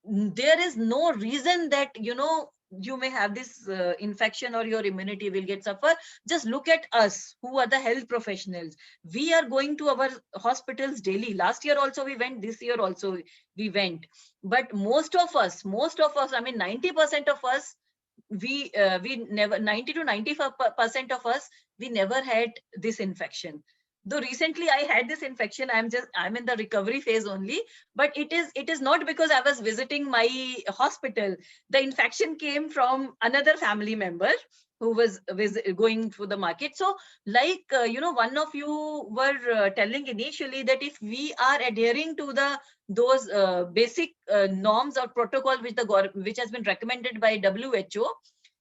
there is no reason that, you know, you may have this infection or your immunity will get suffer. Just look at us who are the health professionals. We are going to our hospitals daily. Last year also we went, this year also we went. But most of us, I mean 90% of us, we never, 90 to 95% of us, we never had this infection. Though recently I had this infection, I'm in the recovery phase only, but it is not because I was visiting my hospital. The infection came from another family member who was going through the market. So like, you know, one of you were telling initially that if we are adhering to those basic norms or protocol which has been recommended by WHO,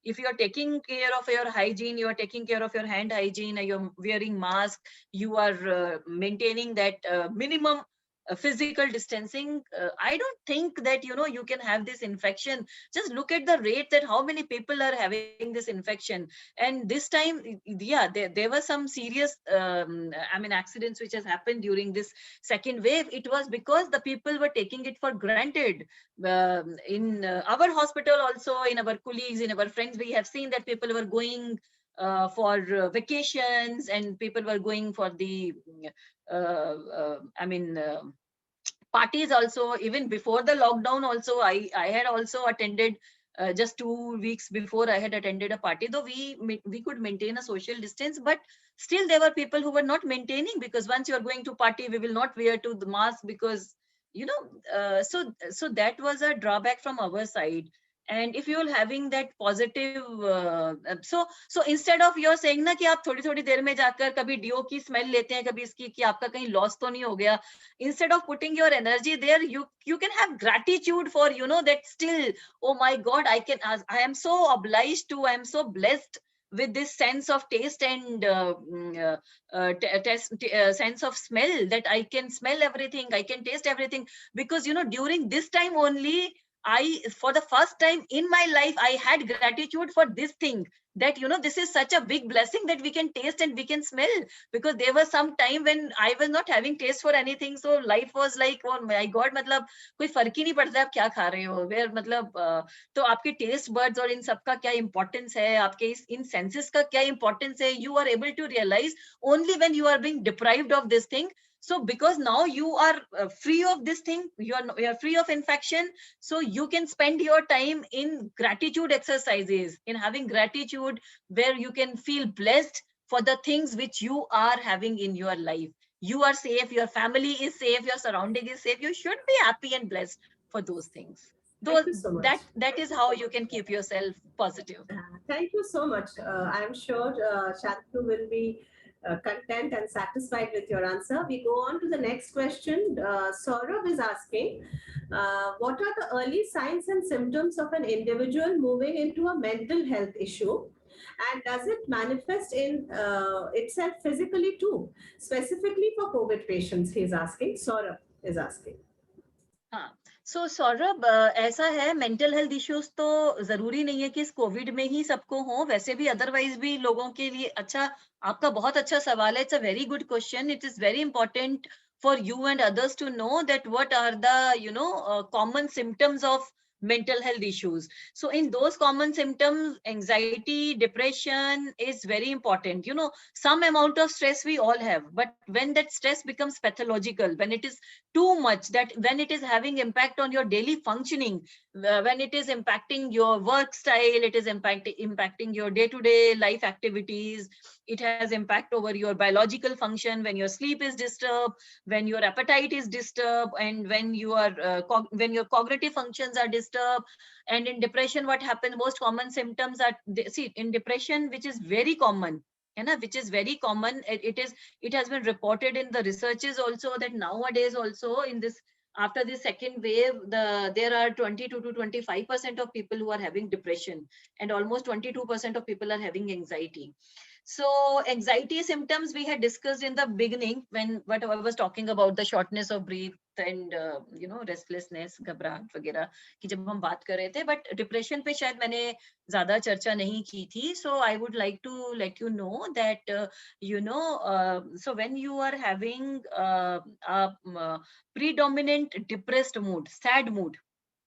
if you are taking care of your hygiene, you are taking care of your hand hygiene, you're wearing mask, you are maintaining that minimum physical distancing, I don't think that, you know, you can have this infection. Just look at the rate that how many people are having this infection. And this time, yeah, there were some serious I mean accidents which has happened during this second wave. It was because the people were taking it for granted. In our hospital also, in our colleagues, in our friends, we have seen that people were going for vacations, and people were going for the parties also, even before the lockdown also, I had also attended just 2 weeks before I had attended a party, though we could maintain a social distance, but still there were people who were not maintaining, because once you are going to party, we will not wear to the mask, because so that was a drawback from our side. And if you're having that positive so instead of you're saying na कि आप थोड़ी थोड़ी देर में जाकर कभी do की smell लेते हैं, कभी इसकी कि आपका कहीं लॉस तो नहीं हो गया, instead of putting your energy there, you can have gratitude for that still, oh my God, I am so obliged to, I am so blessed with this sense of taste and sense of smell, that I can smell everything, I can taste everything, because during this time only for the first time in my life, I had gratitude for this thing, that this is such a big blessing that we can taste and we can smell, because there was some time when I was not having taste for anything, so life was like, oh my God, मतलब कोई फर्क ही नहीं पड़ता आप क्या खा रहे हो, where मतलब तो आपके taste buds और इन सब का क्या importance है, आपके इन senses का क्या importance है, you are able to realize only when you are being deprived of this thing. So because now you are free of this thing, you are free of infection, so you can spend your time in gratitude exercises, in having gratitude, where you can feel blessed for the things which you are having in your life. You are safe, your family is safe, your surrounding is safe. You should be happy and blessed for those things. Thank you so much. That is how you can keep yourself positive. Thank you so much. I'm sure Shantanu will be content and satisfied with your answer. We go on to the next question. Saurabh is asking, what are the early signs and symptoms of an individual moving into a mental health issue? And does it manifest in itself physically too? Specifically for COVID patients, he is asking. Saurabh is asking. हाँ, सो सौरभ ऐसा है, mental health issues तो जरूरी नहीं है कि इस Covid में ही सबको हो, वैसे भी अदरवाइज भी लोगों के लिए अच्छा, आपका बहुत अच्छा सवाल है, it's a very good question. It is very important for you and others to know that what are the common symptoms of mental health issues. So in those common symptoms, anxiety, depression is very important. Some amount of stress we all have, but when that stress becomes pathological, when it is too much, that when it is having impact on your daily functioning, when it is impacting your work style, it is impacting your day-to-day life activities, it has impact over your biological function, when your sleep is disturbed, when your appetite is disturbed, and when you are when your cognitive functions are disturbed. And in depression, what happens, most common symptoms are, see, in depression, which is very common, which is very common, it has been reported in the researches also, that nowadays also in this, after the second wave, there are 22 to 25% of people who are having depression, and almost 22% of people are having anxiety. So anxiety symptoms we had discussed in the beginning, when what I was talking about the shortness of breath and restlessness, घबराहट वगैरह की जब हम बात कर रहे थे, but depression पे शायद मैंने ज्यादा चर्चा नहीं की थी. So I would like to let you know that so when you are having a predominant depressed mood, sad mood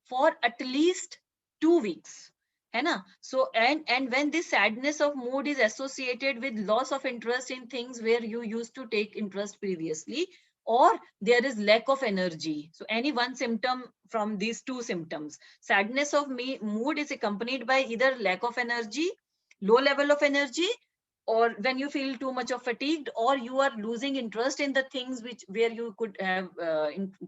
for at least 2 weeks, है ना? So and when this sadness of mood is associated with loss of interest in things where you used to take interest previously, or there is lack of energy. So any one symptom from these two symptoms, sadness of mood is accompanied by either lack of energy, low level of energy, or when you feel too much of fatigued, or you are losing interest in the things where you could have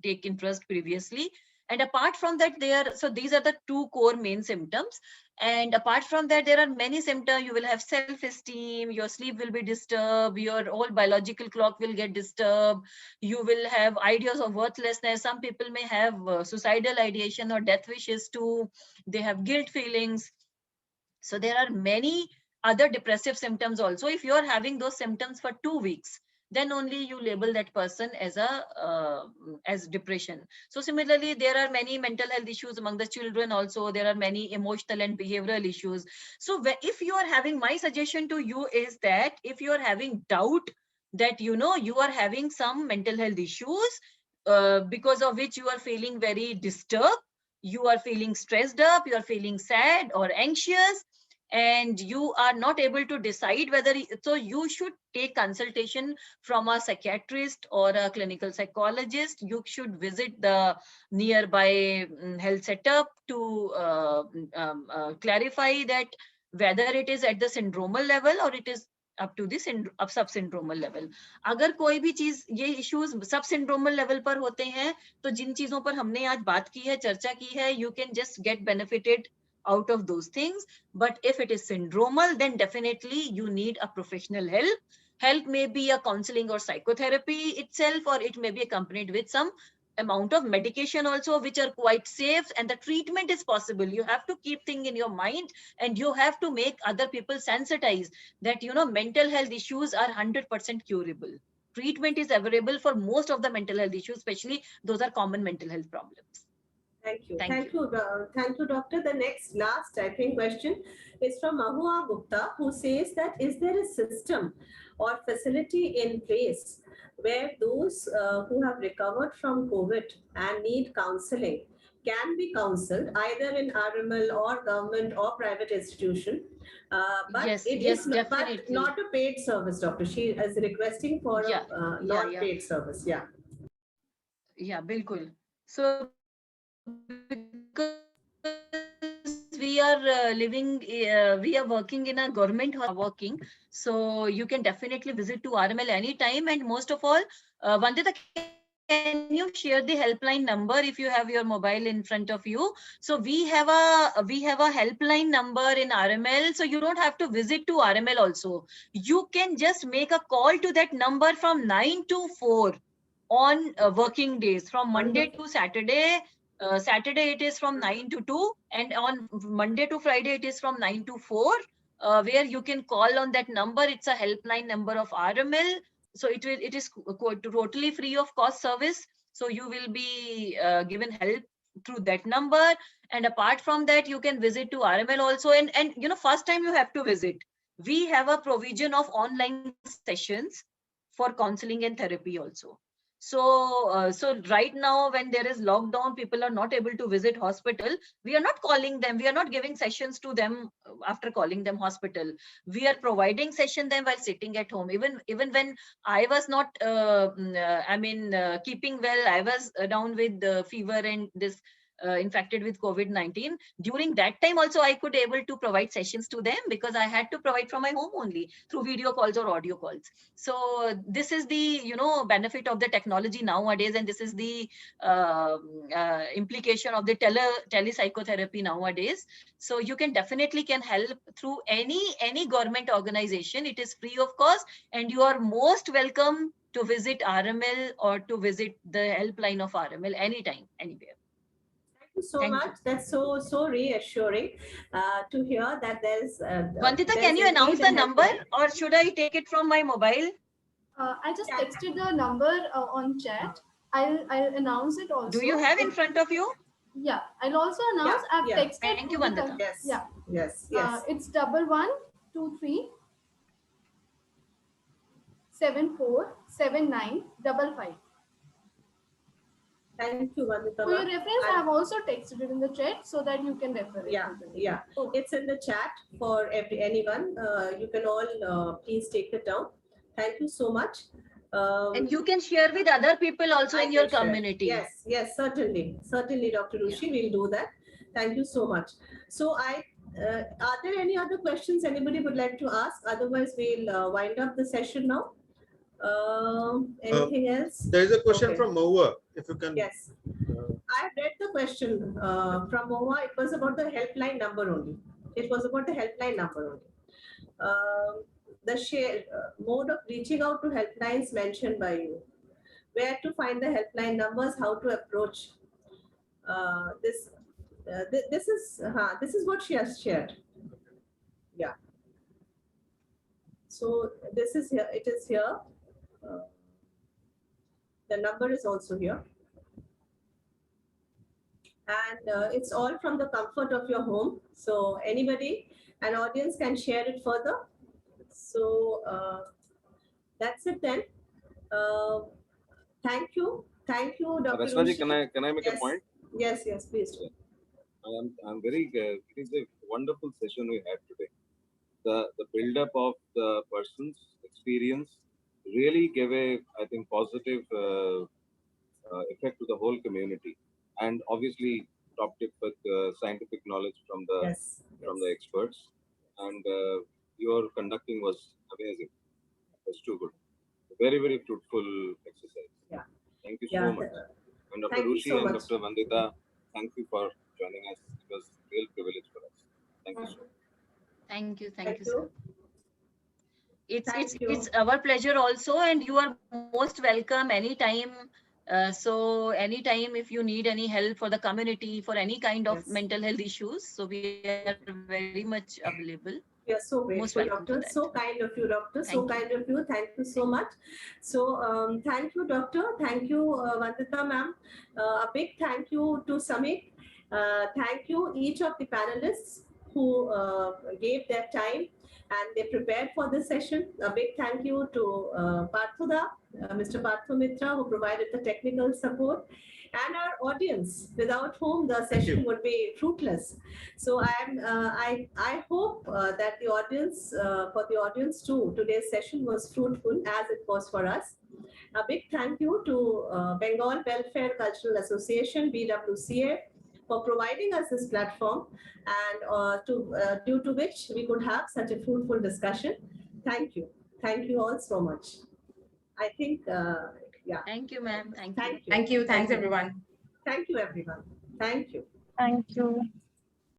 take interest previously. And apart from that, so these are the two core main symptoms. And apart from that, there are many symptoms. You will have self-esteem, your sleep will be disturbed, your whole biological clock will get disturbed, you will have ideas of worthlessness. Some people may have suicidal ideation or death wishes too. They have guilt feelings. So there are many other depressive symptoms also. If you are having those symptoms for 2 weeks, then only you label that person as depression. So similarly, there are many mental health issues among the children also. There are many emotional and behavioral issues. So if you are having, my suggestion to you is that if you are having doubt that you are having some mental health issues because of which you are feeling very disturbed, you are feeling stressed up, you are feeling sad or anxious, and you are not able to decide whether, so you should take consultation from a psychiatrist or a clinical psychologist. You should visit the nearby health setup to clarify that whether it is at the syndromal level or it is up to the subsyndromal level. अगर कोई भी चीज ये issues subsyndromal level पर होते हैं, तो जिन चीजों पर हमने आज बात की है, चर्चा की है, you can just get benefited out of those things. But if it is syndromal, then definitely you need a professional help. Help may be a counseling or psychotherapy itself, or it may be accompanied with some amount of medication also, which are quite safe, and the treatment is possible. You have to keep things in your mind, and you have to make other people sensitize that, you know, mental health issues are 100% curable. Treatment is available for most of the mental health issues, especially those are common mental health problems. Thank you. Thank you. Thank you, doctor. The last, I think, question is from Mahua Gupta, who says that, is there a system or facility in place where those who have recovered from COVID and need counseling can be counseled either in RML or government or private institution? But Yes, it yes, is but definitely. not a paid service, doctor. She is requesting for a non-paid service. Yeah. Yeah, bilkul. So because we are we are working in a government working, so you can definitely visit to RML anytime. And most of all, Vandita, can you share the helpline number if you have your mobile in front of you? So we have a helpline number in RML, so you don't have to visit to RML also. You can just make a call to that number from 9 to 4 on working days, from Monday to Saturday. Saturday it is from 9 to 2, and on Monday to Friday it is from 9 to 4, where you can call on that number. It's a helpline number of RML. So it is totally free of cost service. So you will be given help through that number. And apart from that, you can visit to RML also. And you know, first time you have to visit. We have a provision of online sessions for counseling and therapy also. So so right now, when there is lockdown, people are not able to visit hospital. We are not calling them. We are not giving sessions to them after calling them hospital. We are providing session them while sitting at home. Even when I was not, keeping well, I was down with fever and this infected with COVID-19. During that time also, I could able to provide sessions to them because I had to provide from my home only through video calls or audio calls. So this is the, you know, benefit of the technology nowadays, and this is the implication of the telepsychotherapy nowadays. So you can definitely help through any government organization. It is free of cost, and you are most welcome to visit RML or to visit the helpline of RML anytime, anywhere. Thank you so much. That's so reassuring to hear that there's. Vandita, can you announce the number, or should I take it from my mobile? I just texted the number on chat. I'll announce it also. Do you have in front of you? Yeah, I'll also announce. I've texted. Thank you, Vandita. Yes. Yeah. Yes. It's 1123 747955. Thank you, Vandita. For your reference, I have also texted it in the chat so that you can refer it. Yeah. It's in the chat for anyone. You can all please take it down. Thank you so much. And you can share with other people also in your community. Yes, certainly, Dr. Rushi, we'll do that. Thank you so much. So are there any other questions anybody would like to ask? Otherwise, we'll wind up the session now. Anything else? There is a question from Mahua, if you can. Yes. I read the question from Mahua. It was about the helpline number only. The mode of reaching out to helplines mentioned by you. Where to find the helpline numbers, how to approach. This is what she has shared. Yeah. So this is here. It is here. The number is also here. And it's all from the comfort of your home. So anybody, an audience can share it further. So that's it then. Thank you, Dr. Rachnaji, can I make a point? Yes, please do. I'm very. It is a wonderful session we had today. the build-up of the person's experience really gave a, I think, positive effect to the whole community, and obviously topped it with scientific knowledge from the Yes. experts. And your conducting was amazing. It was too good. Very, very fruitful exercise. Yeah. Thank you Yeah. so much. And Dr. Thank you Rushi so and much. Dr. Vandita, thank you for joining us. It was a real privilege for us. Thank you so much. Thank you. Thank Thank you, sir. It's Thank you. it's our pleasure also, and you are most welcome anytime. So anytime if you need any help for the community for any kind of Yes. mental health issues, so we are very much available. We are so Most grateful, welcome for doctor. that. So kind of you, doctor. So Thank you. kind of you. Thank you so much. So thank you, doctor. Thank you, Vandita ma'am. A big thank you to Samik. Thank you, each of the panelists who gave their time and they prepared for this session. A big thank you to Parthuda, Mr. Parthu Mitra, who provided the technical support, and our audience, without whom the session would be fruitless. So I hope that the audience, for the audience too, today's session was fruitful as it was for us. A big thank you to Bengal Welfare Cultural Association, BWCA, for providing us this platform, and due to which we could have such a fruitful discussion. Thank you. Thank you all so much. I think, yeah. Thank you, ma'am. Thank you. Thank you. Thank you. Thanks, Thank you. everyone. Thank you, everyone. Thank you. Thank you.